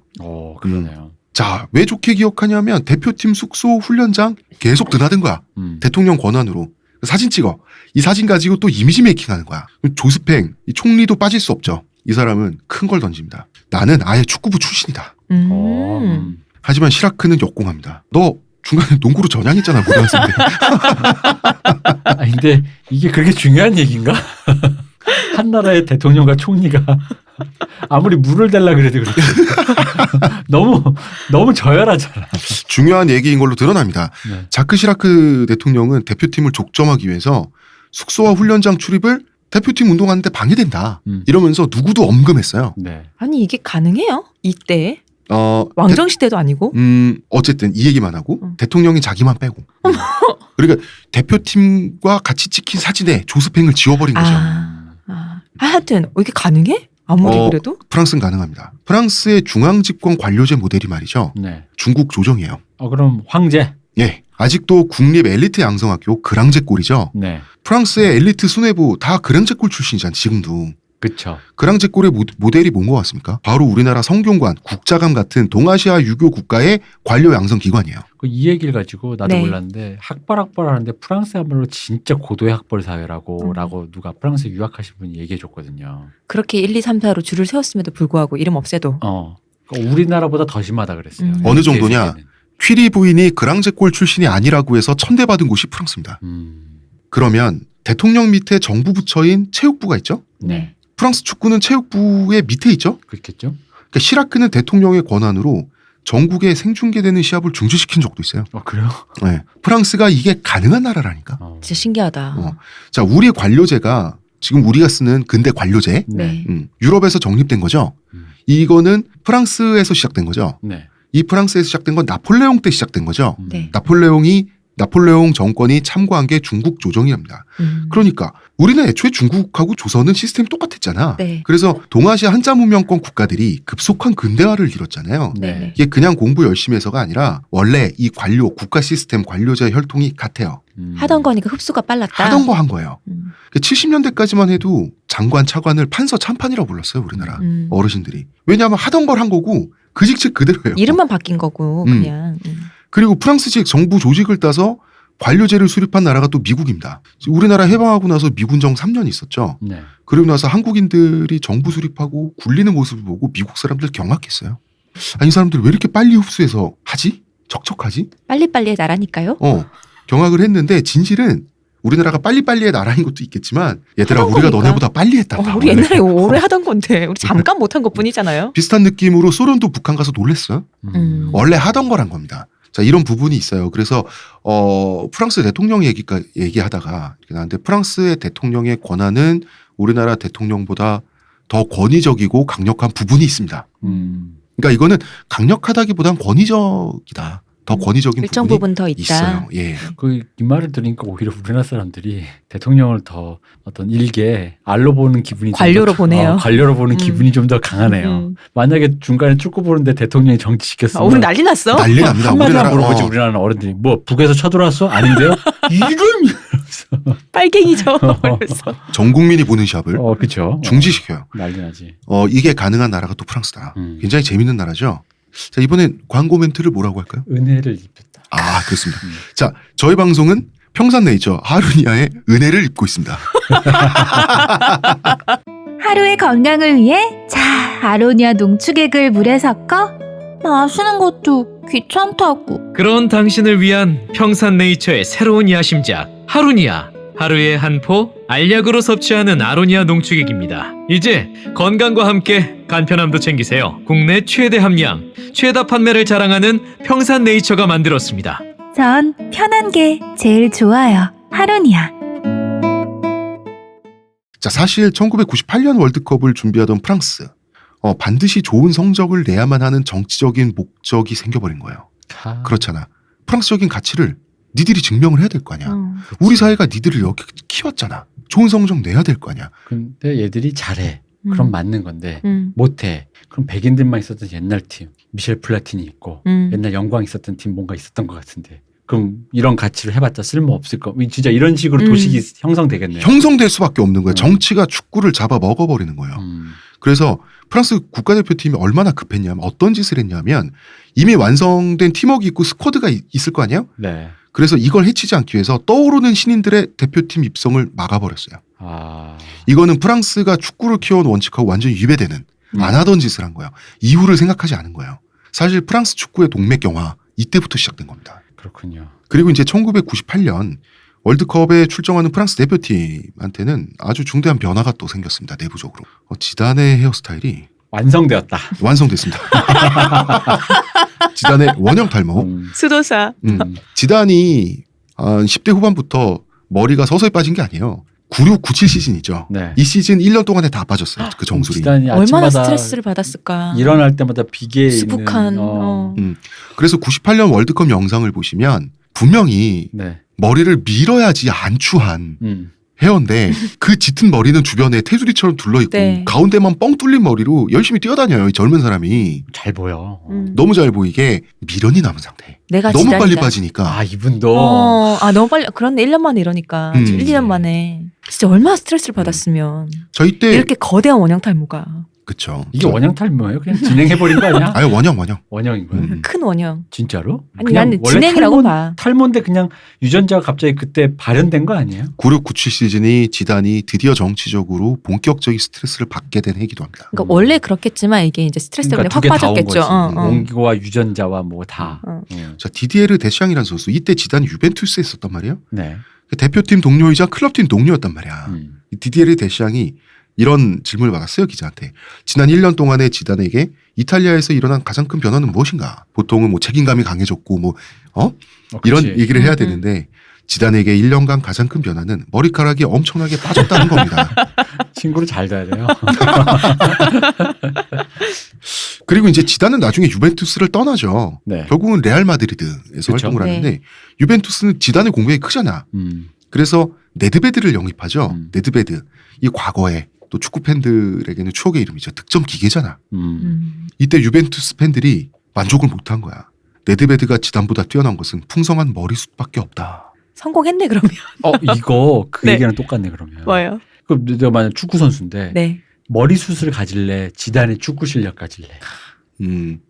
그러네요. 자, 왜 좋게 기억하냐면 대표팀 숙소 훈련장 계속 드나든 거야. 대통령 권한으로. 사진 찍어. 이 사진 가지고 또 이미지 메이킹하는 거야. 조스팽, 이 총리도 빠질 수 없죠. 이 사람은 큰 걸 던집니다. 나는 아예 축구부 출신이다. 하지만 시라크는 역공합니다. 너 중간에 농구로 전향했잖아, 고등학생인데. 근데 이게 그렇게 중요한 얘기인가? 한 나라의 대통령과 총리가 아무리 물을 달라 그래도 그렇지. 너무 저열하잖아. 중요한 얘기인 걸로 드러납니다. 네. 자크 시라크 대통령은 대표팀을 족점하기 위해서 숙소와 훈련장 출입을 대표팀 운동하는데 방해된다. 이러면서 누구도 엄금했어요. 네. 아니 이게 가능해요? 이때 왕정 시대도 아니고. 어쨌든 이 얘기만 하고 대통령이 자기만 빼고. 그러니까 대표팀과 같이 찍힌 사진에 조스팽을 지워버린 거죠. 하여튼 이게 가능해? 아무리 그래도? 프랑스는 가능합니다. 프랑스의 중앙집권 관료제 모델이 말이죠. 네. 중국 조정이에요. 그럼 황제. 예. 아직도 국립 엘리트 양성학교 그랑제골이죠. 네. 프랑스의 엘리트 수뇌부 다 그랑제골 출신이잖아. 지금도. 그렇죠. 그랑제골의 모델이 뭔 것 같습니까? 바로 우리나라 성균관, 국자감 같은 동아시아 유교 국가의 관료 양성 기관이에요. 이 얘기를 가지고 나도 네. 몰랐는데 학벌 하는데 프랑스야말로 진짜 고도의 학벌 사회라고 라고 누가 프랑스에 유학하신 분이 얘기해 줬거든요. 그렇게 1, 2, 3, 4로 줄을 세웠음에도 불구하고 이름 없애도. 그러니까 우리나라보다 더 심하다 그랬어요. 어느 정도냐? 퀴리 부인이 그랑제골 출신이 아니라고 해서 천대받은 곳이 프랑스입니다. 그러면 대통령 밑에 정부 부처인 체육부가 있죠? 네. 프랑스 축구는 체육부의 밑에 있죠? 그렇겠죠. 그러니까 시라크는 대통령의 권한으로 전국에 생중계되는 시합을 중지시킨 적도 있어요. 그래요? 네. 프랑스가 이게 가능한 나라라니까. 진짜 신기하다. 자, 우리의 관료제가 지금 우리가 쓰는 근대 관료제, 네. 유럽에서 정립된 거죠. 이거는 프랑스에서 시작된 거죠. 네. 이 프랑스에서 시작된 건 나폴레옹 때 시작된 거죠. 네. 나폴레옹 정권이 참고한 게 중국 조정이랍니다. 그러니까 우리는 애초에 중국하고 조선은 시스템이 똑같았잖아. 네. 그래서 동아시아 한자 문명권 국가들이 급속한 근대화를 이뤘잖아요. 네. 이게 그냥 공부 열심히 해서가 아니라 원래 이 관료 국가 시스템 관료제 혈통이 같아요. 하던 거니까 흡수가 빨랐다. 하던 거 한 거예요. 70년대까지만 해도 장관 차관을 판서 참판이라고 불렀어요. 우리나라 어르신들이. 왜냐하면 하던 걸 한 거고 그 직책 그대로예요. 이름만 바뀐 거고 그냥. 그리고 프랑스식 정부 조직을 따서 관료제를 수립한 나라가 또 미국입니다. 우리나라 해방하고 나서 미군정 3년 있었죠. 네. 그리고 나서 한국인들이 정부 수립하고 굴리는 모습을 보고 미국 사람들 경악했어요. 아니, 이 사람들 왜 이렇게 빨리 흡수해서 하지? 척척하지? 빨리빨리의 나라니까요. 경악을 했는데 진실은 우리나라가 빨리빨리의 나라인 것도 있겠지만 얘들아 하던 우리가 거니까. 너네보다 빨리 했다. 우리 옛날에 오래 하던 건데 우리 잠깐 못한 것 뿐이잖아요. 비슷한 느낌으로 소련도 북한 가서 놀랬어요. 원래 하던 거란 겁니다. 자, 이런 부분이 있어요. 그래서 프랑스 대통령 얘기하다가 이렇게 나왔는데 프랑스의 대통령의 권한은 우리나라 대통령보다 더 권위적이고 강력한 부분이 있습니다. 그러니까 이거는 강력하다기보단 권위적이다. 더 권위적인 일정 부분이 부분 더 있다. 있어요. 예. 이 말을 들으니까 오히려 우리나라 사람들이 대통령을 더 어떤 일개 알로 보는 기분이 관료로 보네요. 관료로 보는 기분이 좀 더 강하네요. 만약에 중간에 축구 보는데 대통령이 정치 시켰으면 우리 난리 났어. 난리 납니다. 한마디만 물어보지 우리나라는 어른들이 뭐 북에서 쳐들어왔어? 아닌데요? 이런 빨갱이죠. 그래서. 전 국민이 보는 샵을 그렇죠. 중지시켜요. 난리 나지. 이게 가능한 나라가 또 프랑스다. 굉장히 재밌는 나라죠. 자, 이번엔 광고 멘트를 뭐라고 할까요? 은혜를 입혔다. 아, 그렇습니다. 자, 저희 방송은 평산네이처 하루니아의 은혜를 입고 있습니다. 하루의 건강을 위해 자 아로니아 농축액을 물에 섞어 마시는 것도 귀찮다고. 그런 당신을 위한 평산네이처의 새로운 야심작 하루니아. 하루에 한 포 알약으로 섭취하는 아로니아 농축액입니다. 이제 건강과 함께 간편함도 챙기세요. 국내 최대 함량, 최다 판매를 자랑하는 평산네이처가 만들었습니다. 전 편한 게 제일 좋아요. 하루니아. 자, 사실 1998년 월드컵을 준비하던 프랑스. 반드시 좋은 성적을 내야만 하는 정치적인 목적이 생겨버린 거예요. 그렇잖아. 프랑스적인 가치를 니들이 증명을 해야 될 거 아니야. 우리 사회가 니들을 이렇게 키웠잖아. 좋은 성적 내야 될 거 아니야. 근데 얘들이 잘해. 그럼 맞는 건데 못해. 그럼 백인들만 있었던 옛날 팀 미셸 플라틴이 있고 옛날 영광 있었던 팀 뭔가 있었던 것 같은데 그럼 이런 가치를 해봤자 쓸모없을 거. 진짜 이런 식으로 도식이 형성되겠네요. 형성될 수밖에 없는 거예요. 정치가 축구를 잡아 먹어버리는 거예요. 그래서 프랑스 국가대표팀이 얼마나 급했냐면 어떤 짓을 했냐면 이미 완성된 팀워크 있고 스쿼드가 있을 거 아니에요? 네. 그래서 이걸 해치지 않기 위해서 떠오르는 신인들의 대표팀 입성을 막아버렸어요. 이거는 프랑스가 축구를 키워온 원칙하고 완전히 위배되는 안 하던 짓을 한 거예요. 이후를 생각하지 않은 거예요. 사실 프랑스 축구의 동맥경화 이때부터 시작된 겁니다. 그렇군요. 그리고 이제 1998년 월드컵에 출정하는 프랑스 대표팀한테는 아주 중대한 변화가 또 생겼습니다. 내부적으로. 지단의 헤어스타일이 완성되었다. 완성됐습니다. 지단의 원형 탈모. 수도사. 지단이 10대 후반부터 머리가 서서히 빠진 게 아니에요. 96, 97 시즌이죠. 네. 이 시즌 1년 동안에 다 빠졌어요. 그 정수리. 지단이 얼마나 아침마다 스트레스를 받았을까. 일어날 때마다 비계에 수북한. 있는 그래서 98년 월드컵 영상을 보시면 분명히 네. 머리를 밀어야지 안추한 헤어인데 그 짙은 머리는 주변에 테두리처럼 둘러있고 네. 가운데만 뻥 뚫린 머리로 열심히 뛰어다녀요. 이 젊은 사람이. 잘 보여. 너무 잘 보이게 미련이 남은 상태. 내가 너무 지단이다. 빨리 빠지니까. 이분도 너무 빨리. 그런데 1년 만에 이러니까. 1, 2년 만에. 진짜 얼마나 스트레스를 받았으면. 저 이때 이렇게 거대한 원형 탈모가. 그쵸. 이게 원형 탈모예요? 그냥 진행해버린 거 아니야? 아유 원형. 원형인 거예요? 큰 원형. 진짜로? 아니 나는 진행이라고 봐. 탈모인데 그냥 유전자가 갑자기 그때 발현된 거 아니에요? 96, 97 시즌이 지단이 드디어 정치적으로 본격적인 스트레스를 받게 된 해기도 합니다. 그러니까 원래 그렇겠지만 이게 이제 스트레스 때문에 그러니까 확 빠졌겠죠. 온기와 유전자와 뭐 다. 자, 디디에르 데샹이라는 선수. 이때 지단이 유벤투스에 있었단 말이에요. 네. 대표팀 동료이자 클럽팀 동료였단 말이야. 이 디디에르 데샹이 이런 질문을 받았어요. 기자한테. 지난 1년 동안의 지단에게 이탈리아에서 일어난 가장 큰 변화는 무엇인가? 보통은 뭐 책임감이 강해졌고 뭐 이런 그치. 얘기를 해야 되는데 지단에게 1년간 가장 큰 변화는 머리카락이 엄청나게 빠졌다는 겁니다. 친구를 잘 둬야 돼요. 그리고 이제 지단은 나중에 유벤투스를 떠나죠. 네. 결국은 레알 마드리드에서 그쵸? 활동을 네. 하는데 유벤투스는 지단의 공백이 크잖아. 그래서 네드베드를 영입하죠. 네드베드. 이 과거에 또 축구 팬들에게는 추억의 이름이죠. 득점 기계잖아. 이때 유벤투스 팬들이 만족을 못한 거야. 네드베드가 지단보다 뛰어난 것은 풍성한 머리숱밖에 없다. 성공했네 그러면. 이거 그 네. 얘기랑 똑같네 그러면. 뭐예요? 그럼 내가 만약 축구 선수인데 네. 머리숱을 가질래? 지단의 축구 실력 가질래? 여러분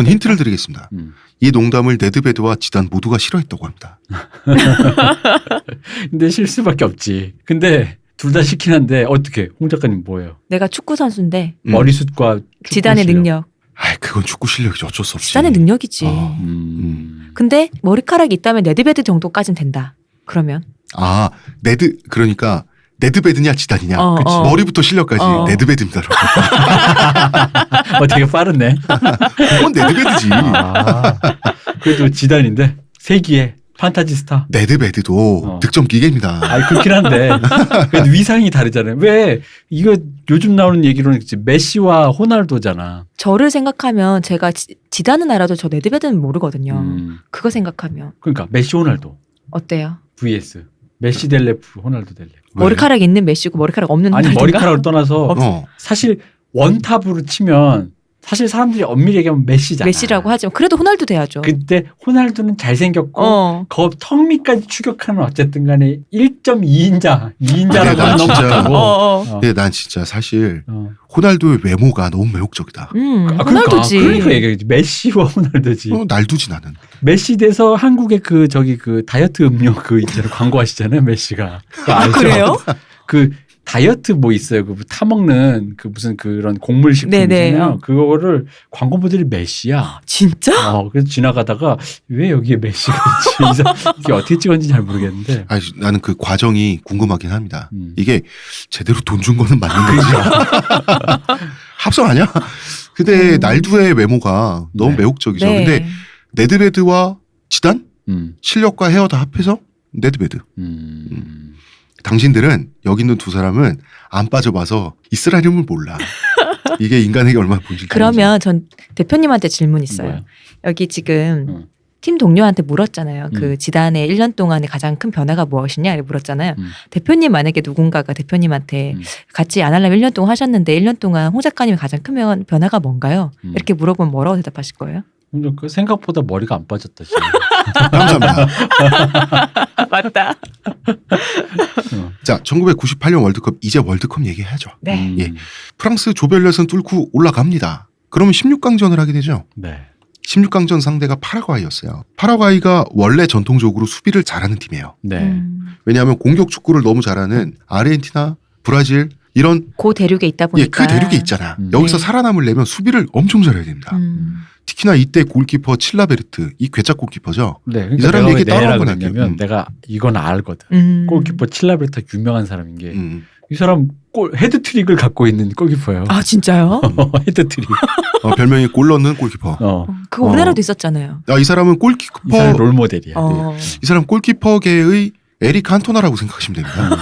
어찌해야 힌트를 드리겠습니다. 이 농담을 네드베드와 지단 모두가 싫어했다고 합니다. 근데 실수밖에 없지. 근데 둘 다 시긴 한데 어떻게? 홍 작가님 뭐예요? 내가 축구 선수인데 머리숱과 축구 지단의 실력. 능력. 그건 축구 실력이지 어쩔 수 없지. 지단의 능력이지. 근데 머리카락이 있다면 네드베드 정도까진 된다. 그러면 그러니까 네드베드냐 지단이냐. 그치. 머리부터 실력까지 네드베드입니다. 되게 빠르네. 그건 네드베드지. 그래도 지단인데 세기의 판타지 스타. 네드베드도 어. 득점 기계입니다. 아니 그렇긴 한데 그래도 위상이 다르잖아요. 왜 이거 요즘 나오는 얘기로는 메시와 호날두잖아. 저를 생각하면 제가 지단은 알아도 저 네드베드는 모르거든요. 그거 생각하면 그러니까 메시 호날두 어때요? vs 메시 델레프 호날두 델레프. 왜? 머리카락 있는 메시고 머리카락 없는 아니 호날두인가? 머리카락을 떠나서 어. 사실 원탑으로 치면 사실 사람들이 엄밀히 얘기하면 메시잖아. 메시라고 하지만 그래도 호날두 돼야죠. 근데 호날두는 잘생겼고 턱 밑까지 추격하는 어쨌든 간에 1.2인자 2인자라고 난 하면 너무 진짜- 못하고 근데 난 진짜 사실 어. 호날두의 외모가 너무 매혹적이다. 호날두지. 그러니까 얘기하지. 메시와 호날두지. 날두지 나는. 메시 돼서 한국의 그 저기 그 다이어트 음료 그 있잖아요. 광고하시잖아요. 메시가. 그거 알죠? 그래요? 그 다이어트 뭐 있어요. 그 타먹는 그 무슨 그런 곡물 식품 네네. 있잖아요. 그거를 광고 모델이 메시야. 진짜? 그래서 지나가다가 왜 여기에 메시가 있지? 이게 어떻게 찍었는지 잘 모르겠는데. 아니, 나는 그 과정이 궁금하긴 합니다. 이게 제대로 돈 준 거는 맞는 거지. 합성 아니야? 근데 날두의 외모가 너무 네. 매혹적이죠. 네. 근데 네드베드와 지단 음. 실력과 헤어 다 합해서 네드베드. 당신들은 여기 있는 두 사람은 안 빠져봐서 이스라엘을 몰라. 이게 인간에게 얼마나 본질적인지. 그러면 전 대표님한테 질문 있어요. 뭐야? 여기 지금 응. 팀 동료한테 물었잖아요. 그 지단의 1년 동안의 가장 큰 변화가 무엇이냐 이렇게 물었잖아요. 대표님 만약에 누군가가 대표님한테 같이 안 하려면 1년 동안 하셨는데 1년 동안 홍 작가님의 가장 큰 변화가 뭔가요? 이렇게 물어보면 뭐라고 대답하실 거예요? 근데 그 생각보다 머리가 안 빠졌다. 지금. 감사합니다. 맞다. 자, 1998년 월드컵 이제 월드컵 얘기해야죠. 네. 예. 프랑스 조별예선 뚫고 올라갑니다. 그러면 16강전을 하게 되죠. 네. 16강전 상대가 파라과이였어요. 파라과이가 원래 전통적으로 수비를 잘하는 팀이에요. 네. 왜냐하면 공격 축구를 너무 잘하는 아르헨티나, 브라질 이런 그 대륙에 있다 보니까. 그 대륙에 있잖아. 음. 여기서 네. 살아남으려면 수비를 엄청 잘해야 됩니다. 특히나 이때 골키퍼 칠라베르트 이 괴짜 골키퍼죠. 네. 이 사람 내가 얘기 왜 따로 내라고 한번 할게요. 했냐면 내가 이건 알거든. 골키퍼 칠라베르타 유명한 사람인 게 이 사람 헤드트릭을 갖고 있는 골키퍼예요. 아 진짜요? 헤드트릭. 별명이 골 넣는 골키퍼. 그거 우리나라도 있었잖아요. 이 사람은 이 골키퍼 사람 롤모델이야. 이 사람 골키퍼계의 에릭 칸토나라고 생각하시면 됩니다.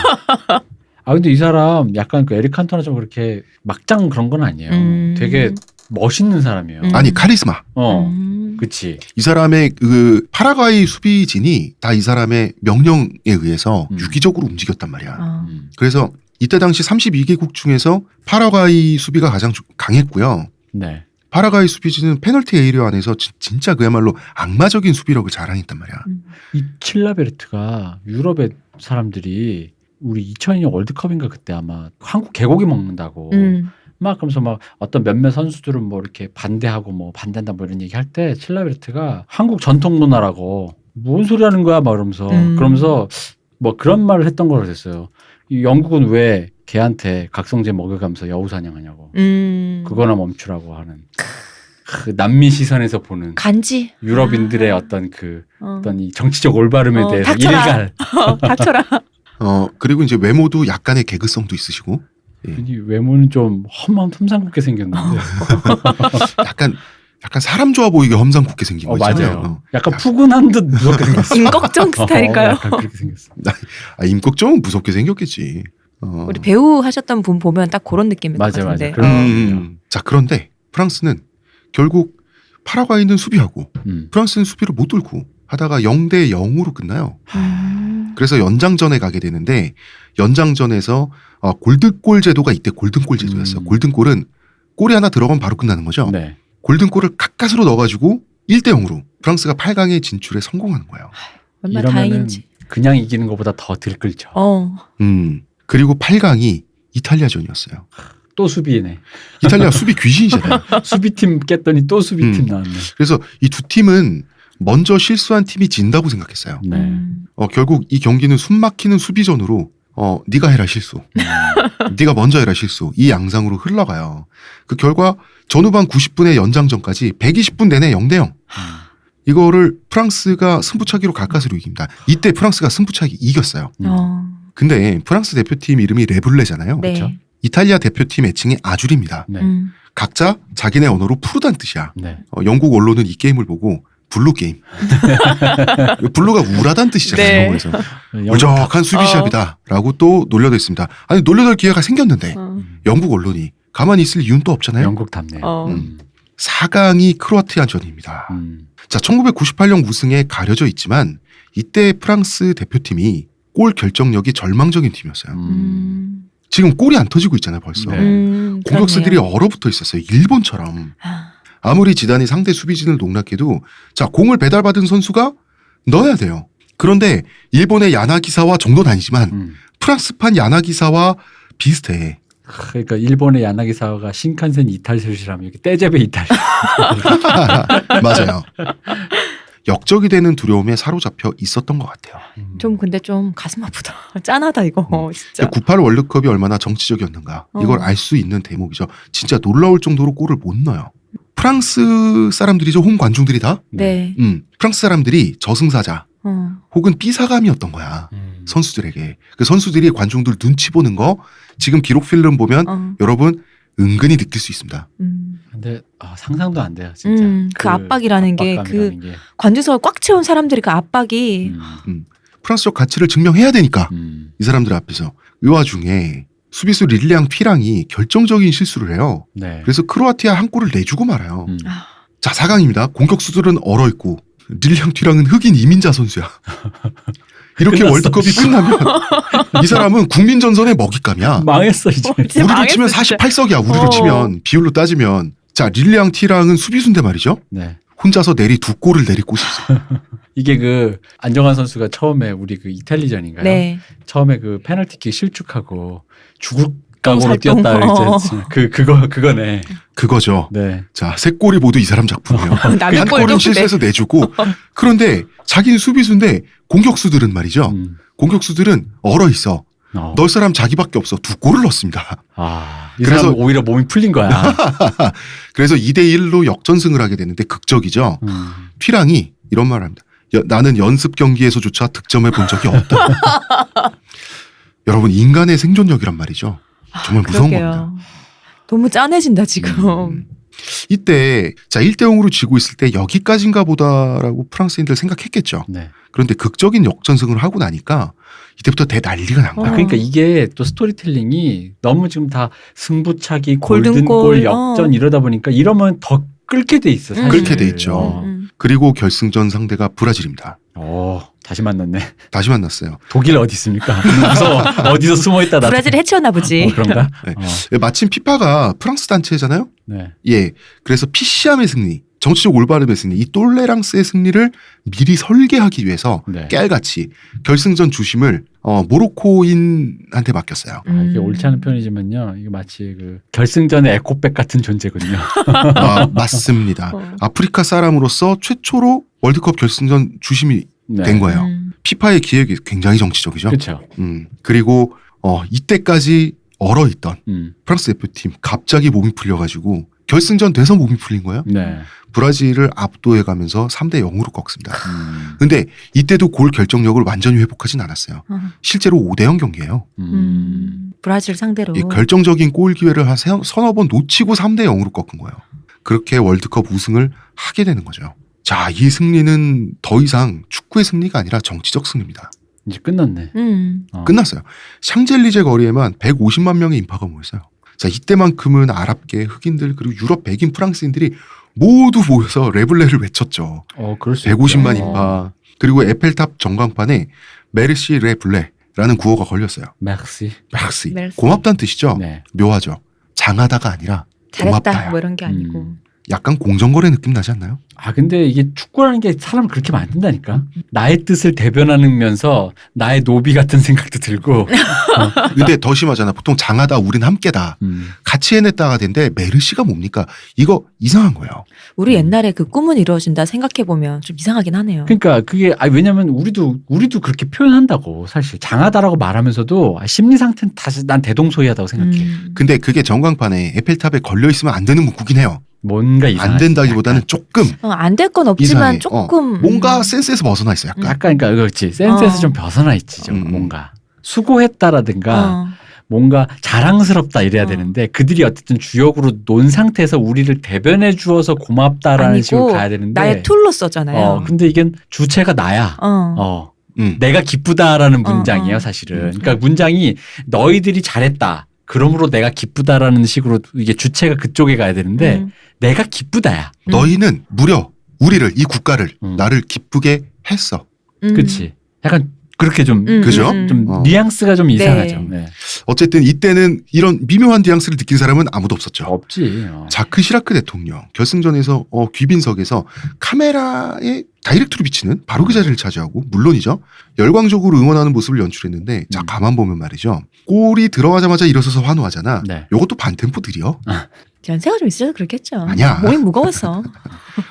근데 이 사람 약간 그 에릭 칸토나 좀 그렇게 막장 그런 건 아니에요. 되게 멋있는 사람이에요. 아니 카리스마. 그치. 이 사람의 그 파라과이 수비진이 다 이 사람의 명령에 의해서 유기적으로 움직였단 말이야. 그래서 이때 당시 32개국 중에서 파라과이 수비가 가장 강했고요. 네. 파라과이 수비진은 페널티 에이리어 안에서 진짜 그야말로 악마적인 수비력을 자랑했단 말이야. 이 칠라베르트가 유럽의 사람들이 우리 2002년 월드컵인가 그때 아마 한국 개고기 먹는다고 막 그러면서 막 어떤 몇몇 선수들은 뭐 이렇게 반대하고 뭐 반대한다 뭐 이런 얘기 할 때 칠라베르트가 한국 전통 문화라고 뭔 소리 하는 거야 막 그러면서 뭐 그런 말을 했던 걸로 됐어요. 이 영국은 왜 걔한테 각성제 먹여가면서 여우 사냥하냐고. 그거나 멈추라고 하는 그 남미 시선에서 보는 간지 유럽인들의 어떤 그 어떤 이 정치적 올바름에 대해서 닥쳐라. 일갈. 닥쳐라. 그리고 이제 외모도 약간의 개그성도 있으시고. 예. 이 외모는 좀 험상궂게 생겼는데. 약간 사람 좋아 보이게 험상궂게 생긴 거 있잖아요. 맞아요. 약간 푸근한 듯 무섭게 생겼어. 임꺽정 스타일일까요? 약간 그렇게 생겼어. 임꺽정은 무섭게 생겼겠지. 우리 배우 하셨던 분 보면 딱 그런 느낌일 것 맞아, 같은데. 맞아. 그런 자, 그런데 프랑스는 결국 파라과이는 수비하고 프랑스는 수비를 못 뚫고 하다가 0대 0으로 끝나요. 그래서 연장전에 가게 되는데 연장전에서 골든골 제도가 이때 골든골 제도였어요. 골든골은 골이 하나 들어가면 바로 끝나는 거죠. 네. 골든골을 가까스로 넣어가지고 1대 0으로 프랑스가 8강에 진출에 성공하는 거예요. 얼마나 이러면은 다행인지. 그냥 이기는 것보다 더 들끓죠. 그리고 8강이 이탈리아전이었어요. 또 수비네. 이탈리아 수비 귀신이잖아요. 수비팀 깼더니 또 수비팀 나왔네. 그래서 이 두 팀은 먼저 실수한 팀이 진다고 생각했어요. 네. 결국 이 경기는 숨막히는 수비전으로 네가 해라 실수. 네가 먼저 해라 실수. 이 양상으로 흘러가요. 그 결과 전후반 90분의 연장전까지 120분 내내 0대 0. 이거를 프랑스가 승부차기로 가까스로 이깁니다. 이때 프랑스가 승부차기 이겼어요. 근데 프랑스 대표팀 이름이 레블레잖아요. 네. 그렇죠? 이탈리아 대표팀 애칭이 아주리입니다. 네. 각자 자기네 언어로 푸르단 뜻이야. 네. 영국 언론은 이 게임을 보고 블루 게임. 블루가 우울하다는 뜻이잖아요. 네. 영어에서. 무적한 수비 시합이다라고 또 놀려져 있습니다. 아니 놀려들 기회가 생겼는데 영국 언론이 가만히 있을 이유는 또 없잖아요. 영국 답네요. 4강이 크로아티아전입니다. 자, 1998년 우승에 가려져 있지만 이때 프랑스 대표팀이 골 결정력이 절망적인 팀이었어요. 지금 골이 안 터지고 있잖아요, 벌써. 네. 공격수들이 그렇네요. 얼어붙어 있었어요. 일본처럼. 아, 아무리 지단이 상대 수비진을 농락해도 자, 공을 배달받은 선수가 넣어야 돼요. 그런데 일본의 야나기사와 정도는 아니지만 프랑스판 야나기사와 비슷해. 그러니까 일본의 야나기사와가 신칸센 이탈슛이라면 이렇게 떼제베 이탈슛. 맞아요. 역적이 되는 두려움에 사로잡혀 있었던 것 같아요. 좀 근데 좀 가슴 아프다. 짠하다 이거 진짜. 98 월드컵이 얼마나 정치적이었는가 이걸 알 수 있는 대목이죠. 진짜 놀라울 정도로 골을 못 넣어요. 프랑스 사람들이죠. 홈 관중들이 다. 네. 프랑스 사람들이 저승사자 혹은 삐사감이었던 거야. 선수들에게. 그 선수들이 관중들 눈치 보는 거 지금 기록 필름 보면 여러분 은근히 느낄 수 있습니다. 근데 상상도 안 돼요, 진짜. 그 압박이라는 게 압박감이라는 그 게. 관중석을 꽉 채운 사람들이 그 압박이 프랑스적 가치를 증명해야 되니까 음. 이 사람들 앞에서. 이 와중에 수비수 릴리앙 튀랑이 결정적인 실수를 해요. 네. 그래서 크로아티아 한 골을 내주고 말아요. 아. 자, 4강입니다. 공격수들은 얼어있고 릴리앙 튀랑은 흑인 이민자 선수야. 이렇게 끝났어. 월드컵이 끝나면 이 사람은 국민전선의 먹잇감이야. 망했어 이제. 진짜 우리로 망했어, 치면 진짜. 48석이야. 우리로 치면 비율로 따지면. 자, 릴리앙 튀랑은 수비수인데 말이죠. 네. 혼자서 내리 2골을 내리고 있어. 이게 그 안정환 선수가 처음에 우리 그 이탈리전인가요? 네. 처음에 그 페널티킥 실축하고 죽을 각오로 살동. 뛰었다 그랬지. 그거네. 그거죠. 네. 자, 3골이 모두 이 사람 작품이에요. 남의 한 골도 골은 실수해서 내주고. 그런데 자기는 수비수인데 공격수들은 말이죠. 공격수들은 얼어 있어. 넣을 사람 자기밖에 없어. 2골을 넣습니다. 이 그래서- 사람 오히려 몸이 풀린 거야. 그래서 2대1로 역전승을 하게 되는데 극적이죠. 튀랑이 이런 말을 합니다. 나는 연습 경기에서조차 득점해 본 적이 없다. 여러분, 인간의 생존력이란 말이죠. 정말 무서운 그러게요. 겁니다. 너무 짠해진다 지금. 이때 자 1대0으로 지고 있을 때 여기까지인가 보다라고 프랑스인들 생각했겠죠. 네. 그런데 극적인 역전승을 하고 나니까 이때부터 대난리가 난 거야. 그러니까 이게 또 스토리텔링이 너무 지금 다 승부차기, 골든골, 골든골, 역전 이러다 보니까 이러면 더 끌게 돼 있어. 사실. 끌게 돼 있죠. 그리고 결승전 상대가 브라질입니다. 다시 만났네. 다시 만났어요. 독일 어디 있습니까? 무서워. 어디서 숨어 있다 나. 브라질이 해치웠나 보지. 그런가? 네. 마침 피파가 프랑스 단체잖아요. 네. 예. 그래서 피시함의 승리, 정치적 올바름의 승리, 이 똘레랑스의 승리를 미리 설계하기 위해서 네. 깨알같이 결승전 주심을 모로코인한테 맡겼어요. 이게 옳지 않은 표현이지만요. 이게 마치 그 결승전의 에코백 같은 존재군요. 맞습니다. 아프리카 사람으로서 최초로 월드컵 결승전 주심이 네. 된 거예요. 피파의 기획이 굉장히 정치적이죠. 그렇죠. 그리고 이때까지 얼어있던 프랑스 대표팀 갑자기 몸이 풀려가지고 결승전 돼서 몸이 풀린 거예요. 네. 브라질을 압도해가면서 3대0으로 꺾습니다. 근데 이때도 골 결정력을 완전히 회복하진 않았어요. 실제로 5대0 경기예요. 브라질 상대로. 이 결정적인 골 기회를 한 서너 번 놓치고 3대0으로 꺾은 거예요. 그렇게 월드컵 우승을 하게 되는 거죠. 자, 이 승리는 더 이상 축구의 승리가 아니라 정치적 승리입니다. 이제 끝났네. 끝났어요. 샹젤리제 거리에만 150만 명의 인파가 모였어요. 자, 이때만큼은 아랍계 흑인들 그리고 유럽 백인 프랑스인들이 모두 모여서 레블레를 외쳤죠. 그럴 수 150만 있죠. 인파. 그리고 에펠탑 전광판에 메르시 레블레라는 구호가 걸렸어요. 맥시. 메르시. 메르시. 고맙다는 뜻이죠. 네. 묘하죠. 장하다가 아니라 잘했다 고맙다야. 뭐 이런 게 아니고. 약간 공정거래 느낌 나지 않나요? 근데 이게 축구라는 게 사람을 그렇게 만든다니까. 나의 뜻을 대변하면서 나의 노비 같은 생각도 들고. 근데 더 심하잖아. 보통 장하다 우린 함께다. 같이 해냈다가 된데 메르시가 뭡니까? 이거 이상한 거예요. 우리 옛날에 그 꿈은 이루어진다 생각해 보면 좀 이상하긴 하네요. 그러니까 그게 왜냐면 우리도 그렇게 표현한다고 사실 장하다라고 말하면서도 심리 상태는 다시 난 대동소이하다고 생각해. 근데 그게 전광판에 에펠탑에 걸려 있으면 안 되는 문구긴 해요. 뭔가 이상하지. 안 된다기보다는 조금 안 될 건 없지만 이상해. 조금 뭔가 센스에서 벗어나 있어. 약간. 약간 그러니까 그렇지 센스에서 좀 벗어나 있지 좀 뭔가 수고했다라든가 뭔가 자랑스럽다 이래야 되는데 그들이 어쨌든 주역으로 논 상태에서 우리를 대변해 주어서 고맙다라는 식으로 가야 되는데 나의 툴로 썼잖아요. 근데 이게 주체가 나야. 내가 기쁘다라는 문장이에요, 사실은. 그러니까 문장이 너희들이 잘했다. 그러므로 내가 기쁘다라는 식으로 이게 주체가 그쪽에 가야 되는데 내가 기쁘다야. 너희는 무려 우리를 이 국가를 나를 기쁘게 했어. 그렇지. 약간 그렇게 좀 그죠? 좀 뉘앙스가 좀 이상하죠. 네. 어쨌든 이때는 이런 미묘한 뉘앙스를 느낀 사람은 아무도 없었죠. 없지. 자크 시라크 대통령 결승전에서 귀빈석에서 카메라에 다이렉트로 비치는 바로 그 자리를 차지하고 물론이죠. 열광적으로 응원하는 모습을 연출했는데 자 가만 보면 말이죠. 골이 들어가자마자 일어서서 환호하잖아. 네. 요것도 반템포들이요. 연세가 좀 있어서 그렇겠죠. 아니야. 몸이 무거워서.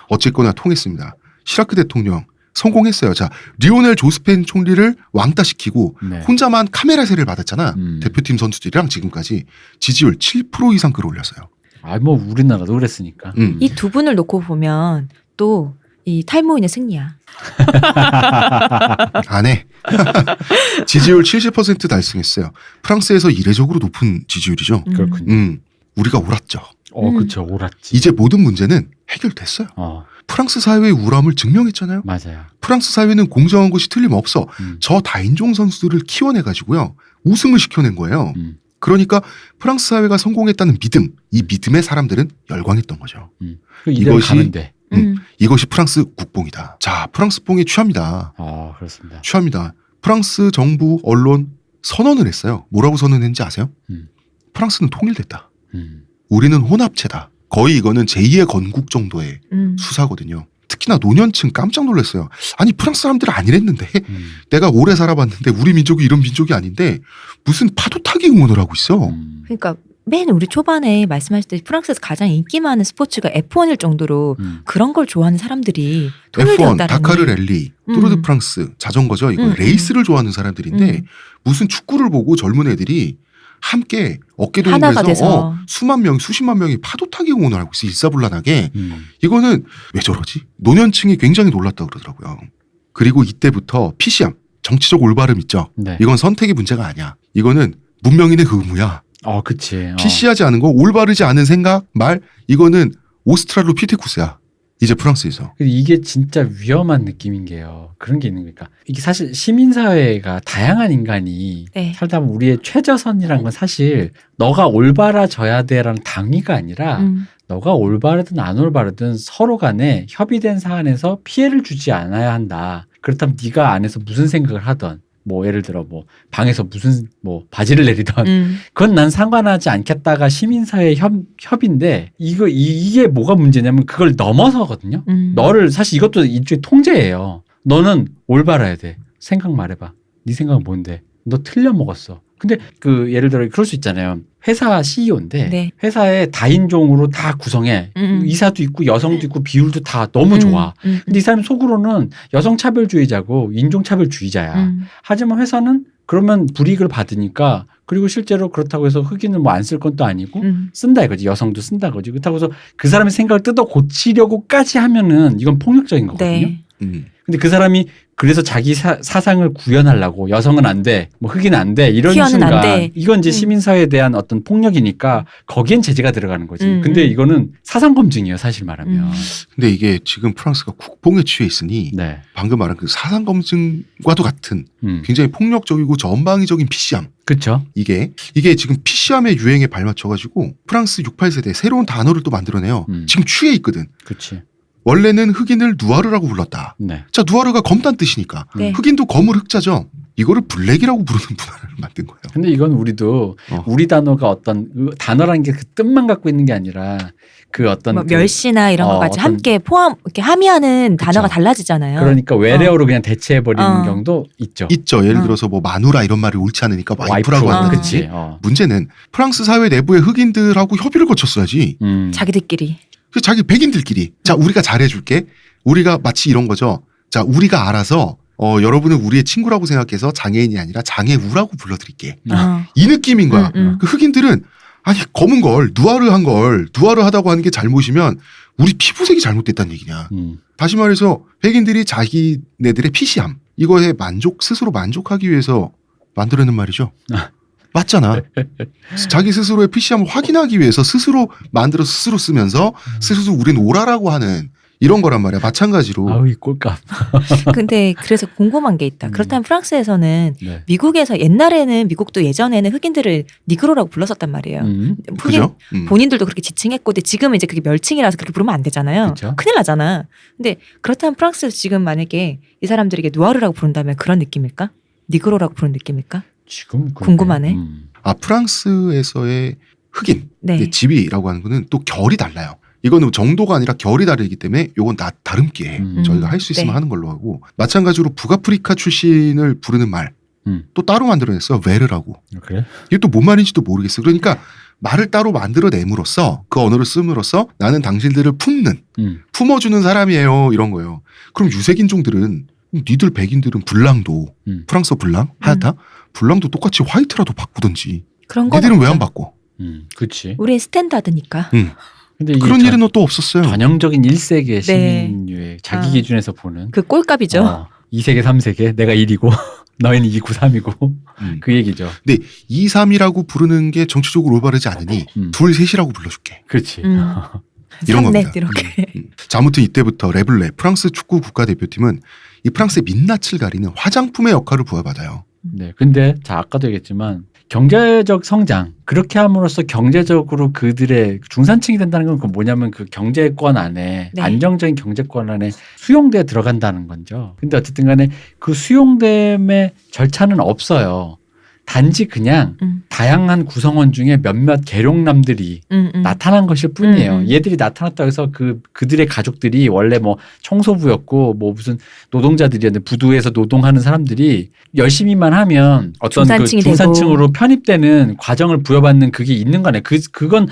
어쨌거나 통했습니다. 시라크 대통령 성공했어요. 자 리오넬 조스펜 총리를 왕따시키고 네. 혼자만 카메라세를 받았잖아. 대표팀 선수들이랑 지금까지 지지율 7% 이상 끌어올렸어요. 뭐 우리나라도 그랬으니까. 이 두 분을 놓고 보면 또 이 탈모인의 승리야. 안 해. 지지율 70% 달성했어요. 프랑스에서 이례적으로 높은 지지율이죠. 그렇군요. 우리가 옳았죠. 그렇죠. 옳았지. 이제 모든 문제는 해결됐어요. 프랑스 사회의 우람을 증명했잖아요. 맞아요. 프랑스 사회는 공정한 것이 틀림없어. 저 다인종 선수들을 키워내가지고요. 우승을 시켜낸 거예요. 그러니까 프랑스 사회가 성공했다는 믿음, 이 믿음에 사람들은 열광했던 거죠. 이대로 가면 돼. 이것이 프랑스 국뽕이다. 자, 프랑스뽕에 취합니다. 그렇습니다. 취합니다. 프랑스 정부, 언론 선언을 했어요. 뭐라고 선언했는지 아세요? 프랑스는 통일됐다. 우리는 혼합체다. 거의 이거는 제2의 건국 정도의 수사거든요. 특히나 노년층 깜짝 놀랐어요. 아니 프랑스 사람들은 아니랬는데 내가 오래 살아봤는데 우리 민족이 이런 민족이 아닌데 무슨 파도 타기 응원을 하고 있어. 그러니까 맨 우리 초반에 말씀하실 때 프랑스에서 가장 인기 많은 스포츠가 F1일 정도로 그런 걸 좋아하는 사람들이 F1, 통일되었다는 다카르 랠리, 투르드 프랑스 자전거죠. 이거 레이스를 좋아하는 사람들인데 무슨 축구를 보고 젊은 애들이 함께 어깨 하나가 동무해서 돼서. 수만 명, 수십만 명이 파도 타기 응원을 하고 있어. 일사불란하게. 이거는 왜 저러지? 노년층이 굉장히 놀랐다고 그러더라고요. 그리고 이때부터 PC함, 정치적 올바름 있죠. 네. 이건 선택의 문제가 아니야. 이거는 문명인의 그 의무야. 그치. PC하지 않은 거, 올바르지 않은 생각, 말, 이거는 오스트랄로피테쿠스야. 이제 프랑스에서. 이게 진짜 위험한 느낌인 게요. 그런 게 있는 거니까. 이게 사실 시민사회가 다양한 인간이 네. 살다 보면 우리의 최저선이란 건 사실 너가 올바라져야 돼라는 당위가 아니라 너가 올바르든 안 올바르든 서로 간에 협의된 사안에서 피해를 주지 않아야 한다. 그렇다면 네가 안에서 무슨 생각을 하던 뭐 예를 들어 뭐 방에서 무슨 뭐 바지를 내리던 그건 난 상관하지 않겠다가 시민사회 협의인데 이게 뭐가 문제냐면 그걸 넘어서거든요. 너를 사실 이것도 일종의 통제예요. 너는 올바라야 돼. 생각 말해봐. 네 생각은 뭔데? 너 틀려 먹었어. 근데 그 예를 들어 그럴 수 있잖아요. 회사 CEO인데 네. 회사에 다인종으로 다 구성해. 이사도 있고 여성도 있고 비율도 다 너무 좋아. 근데 이 사람 속으로는 여성차별주의자고 인종차별주의자야. 하지만 회사는 그러면 불이익을 받으니까 그리고 실제로 그렇다고 해서 흑인을 뭐 안 쓸 건 또 아니고 쓴다 이거지. 여성도 쓴다 거지. 그렇다고 해서 그 사람의 생각을 뜯어 고치려고까지 하면은 이건 폭력적인 거거든요. 네. 근데 그 사람이 그래서 자기 사상을 구현하려고 여성은 안 돼, 뭐 흑인은 안 돼 이런 퀴어는 순간 안 돼. 이건 이제 시민사회에 대한 어떤 폭력이니까 거기엔 제재가 들어가는 거지. 근데 이거는 사상 검증이에요, 사실 말하면. 근데 이게 지금 프랑스가 국뽕에 취해 있으니 네. 방금 말한 그 사상 검증과도 같은 굉장히 폭력적이고 전방위적인 PC함. 그렇죠. 이게 지금 PC함의 유행에 발맞춰가지고 프랑스 68세대 새로운 단어를 또 만들어내요. 지금 취해 있거든. 그렇지. 원래는 흑인을 누아르라고 불렀다. 네. 자, 누아르가 검다는 뜻이니까 네. 흑인도 검을 흑자죠. 이거를 블랙이라고 부르는 문화를 만든 거예요. 근데 이건 우리도 우리 단어가 어떤 단어라는 게 그 뜻만 갖고 있는 게 아니라 그 어떤 뭐 멸시나 이런 거 같이 어떤 함께 이렇게 함의하는 단어가 달라지잖아요. 그러니까 외래어로 그냥 대체해 버리는 경우도 있죠. 있죠. 예를 들어서 뭐 마누라 이런 말이 옳지 않으니까 와이프라고 와이프. 한다든지. 그치. 문제는 프랑스 사회 내부의 흑인들하고 협의를 거쳤어야지. 자기들끼리. 그 자기 백인들끼리. 자, 우리가 잘해줄게. 우리가 마치 이런 거죠. 자, 우리가 알아서 여러분은 우리의 친구라고 생각해서 장애인이 아니라 장애우라고 불러드릴게. 이 느낌인 거야. 그 흑인들은 아니 검은 걸 누아르한 걸 누아르하다고 하는 게 잘못이면 우리 피부색이 잘못됐다는 얘기냐. 다시 말해서 백인들이 자기네들의 PC함 이거에 스스로 만족하기 위해서 만들어낸 말이죠. 맞잖아. 자기 스스로의 PC함을 확인하기 위해서 스스로 만들어 스스로 쓰면서 스스로 우린 오라라고 하는 이런 거란 말이야. 마찬가지로. 아우 이 꼴값. 근데 그래서 궁금한 게 있다. 그렇다면 프랑스에서는 네. 미국에서 옛날에는 미국도 예전에는 흑인들을 니그로라고 불렀었단 말이에요. 흑인 그죠? 본인들도 그렇게 지칭했고, 근데 지금은 이제 그게 멸칭이라서 그렇게 부르면 안 되잖아요. 그쵸? 큰일 나잖아. 근데 그렇다면 프랑스에서 지금 만약에 이 사람들에게 누아르라고 부른다면 그런 느낌일까? 니그로라고 부르는 느낌일까? 지금 궁금하네. 프랑스에서의 흑인 네. 집이라고 하는 거는 또 결이 달라요. 이거는 정도가 아니라 결이 다르기 때문에 요건 다름께 저희가 할 수 있으면 네. 하는 걸로 하고, 마찬가지로 북아프리카 출신을 부르는 말 또 따로 만들어냈어요. 웨르라고. 그래? 이게 또 뭔 말인지도 모르겠어. 그러니까 말을 따로 만들어냄으로써 그 언어를 씀으로써 나는 당신들을 품어주는 사람이에요. 이런 거예요. 그럼 유색인종들은 니들 백인들은 블랑도 프랑스어 블랑 하얗다? 블랑도 똑같이 화이트라도 바꾸든지. 그런 거. 니들은 왜 안 바꿔? 그렇지. 우린 스탠다드니까. 근데 이게 그런 일은 또 없었어요. 전형적인 1세계 시민유의 자기 아. 기준에서 보는 그 꼴값이죠. 2세계 3세계 내가 1이고 너희는 2고 3이고 그 얘기죠. 근데 2, 3이라고 부르는 게 정치적으로 올바르지 않으니 둘, 셋이라고 불러줄게. 그렇지. 이런 삼넷 겁니다. 이렇게. 자, 아무튼 이때부터 레블레 프랑스 축구 국가대표팀은 이 프랑스의 민낯을 가리는 화장품의 역할을 부여받아요. 네. 근데 자 아까도 얘기했지만 경제적 성장 그렇게 함으로써 경제적으로 그들의 중산층이 된다는 건 그 뭐냐면 그 경제권 안에 네. 안정적인 경제권 안에 수용대에 들어간다는 거죠. 근데 어쨌든 간에 그 수용됨의 절차는 없어요. 단지 그냥 다양한 구성원 중에 몇몇 계룡남들이 나타난 것일 뿐이에요. 얘들이 나타났다고 해서 그들의 가족들이 원래 뭐 청소부였고 뭐 무슨 노동자들이었는데 부두에서 노동하는 사람들이 열심히만 하면 어떤 중산층이 그 중산층으로 편입되는 과정을 부여받는 그게 있는 거네. 그건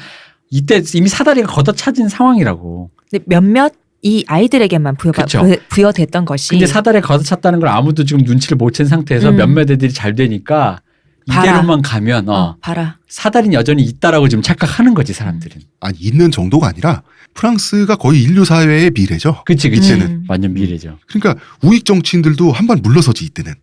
이때 이미 사다리가 걷어차진 상황이라고. 근데 몇몇 이 아이들에게만 그쵸. 부여됐던 것이. 근데 사다리가 걷어찼다는 걸 아무도 지금 눈치를 못 챈 상태에서 몇몇 애들이 잘 되니까 이대로만 가면 봐라. 사다리는 여전히 있다라고 지금 착각하는 거지 사람들은. 아니, 있는 정도가 아니라 프랑스가 거의 인류 사회의 미래죠. 그치. 이때는. 완전 미래죠. 그러니까 우익 정치인들도 한 발 물러서지 이때는.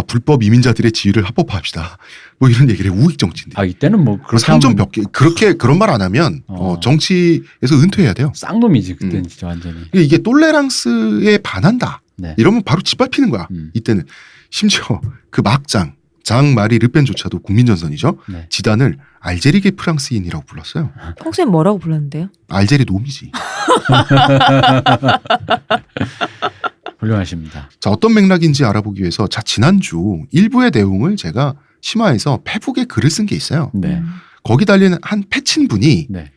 불법 이민자들의 지위를 합법화합시다. 뭐 이런 얘기를 해, 우익 정치인들. 이때는 뭐 그렇게 상점 하면 몇 개. 그렇게 그런 말 안 하면 정치에서 은퇴해야 돼요. 쌍놈이지 그때는 진짜 완전히. 이게 똘레랑스에 반한다. 네. 이러면 바로 짓밟히는 거야. 이때는. 심지어 그 막장 장마리 르펜조차도 국민전선이죠. 네. 지단을 알제리계 프랑스인이라고 불렀어요. 평소에 뭐라고 불렀는데요? 알제리 놈이지. 훌륭하십니다. 자, 어떤 맥락인지 알아보기 위해서 지난주 일부의 내용을 제가 심화해서 페북에 글을 쓴 게 있어요. 네. 거기 달린 한 패친분이 네.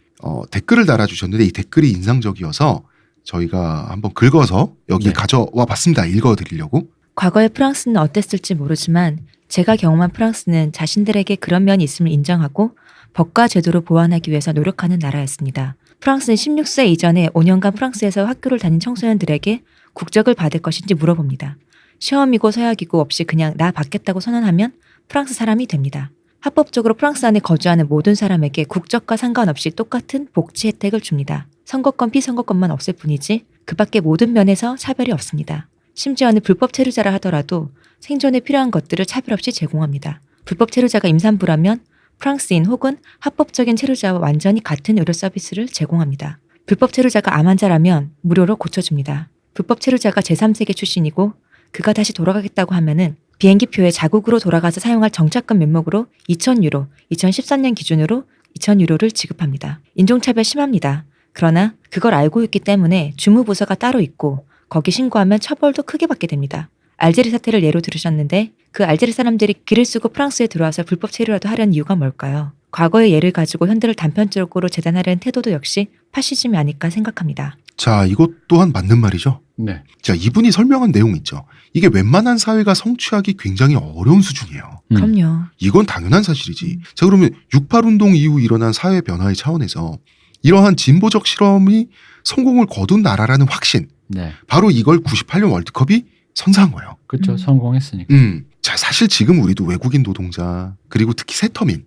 댓글을 달아주셨는데 이 댓글이 인상적이어서 저희가 한번 긁어서 여기 네. 가져와 봤습니다. 읽어드리려고. 과거의 프랑스는 어땠을지 모르지만 제가 경험한 프랑스는 자신들에게 그런 면이 있음을 인정하고 법과 제도를 보완하기 위해서 노력하는 나라였습니다. 프랑스는 16세 이전에 5년간 프랑스에서 학교를 다닌 청소년들에게 국적을 받을 것인지 물어봅니다. 시험이고 서약이고 없이 그냥 나 받겠다고 선언하면 프랑스 사람이 됩니다. 합법적으로 프랑스 안에 거주하는 모든 사람에게 국적과 상관없이 똑같은 복지 혜택을 줍니다. 선거권, 피선거권만 없을 뿐이지 그 밖의 모든 면에서 차별이 없습니다. 심지어는 불법 체류자라 하더라도 생존에 필요한 것들을 차별 없이 제공합니다. 불법 체류자가 임산부라면 프랑스인 혹은 합법적인 체류자와 완전히 같은 의료 서비스를 제공합니다. 불법 체류자가 암 환자라면 무료로 고쳐줍니다. 불법 체류자가 제3세계 출신이고 그가 다시 돌아가겠다고 하면은 비행기표에 자국으로 돌아가서 사용할 정착금 명목으로 2,000유로, 2013년 기준으로 2,000유로를 지급합니다. 인종차별 심합니다. 그러나 그걸 알고 있기 때문에 주무부서가 따로 있고 거기 신고하면 처벌도 크게 받게 됩니다. 알제리 사태를 예로 들으셨는데 그 알제리 사람들이 길을 쓰고 프랑스에 들어와서 불법 체류라도 하려는 이유가 뭘까요? 과거의 예를 가지고 현대를 단편적으로 재단하려는 태도도 역시 파시즘이 아닐까 생각합니다. 자, 이것 또한 맞는 말이죠. 네. 자, 이분이 설명한 내용 있죠. 이게 웬만한 사회가 성취하기 굉장히 어려운 수준이에요. 그럼요. 이건 당연한 사실이지. 자, 그러면 68운동 이후 일어난 사회 변화의 차원에서 이러한 진보적 실험이 성공을 거둔 나라라는 확신, 네. 바로 이걸 98년 월드컵이 선사한 거예요. 그렇죠. 성공했으니까. 자, 사실 지금 우리도 외국인 노동자 그리고 특히 세터민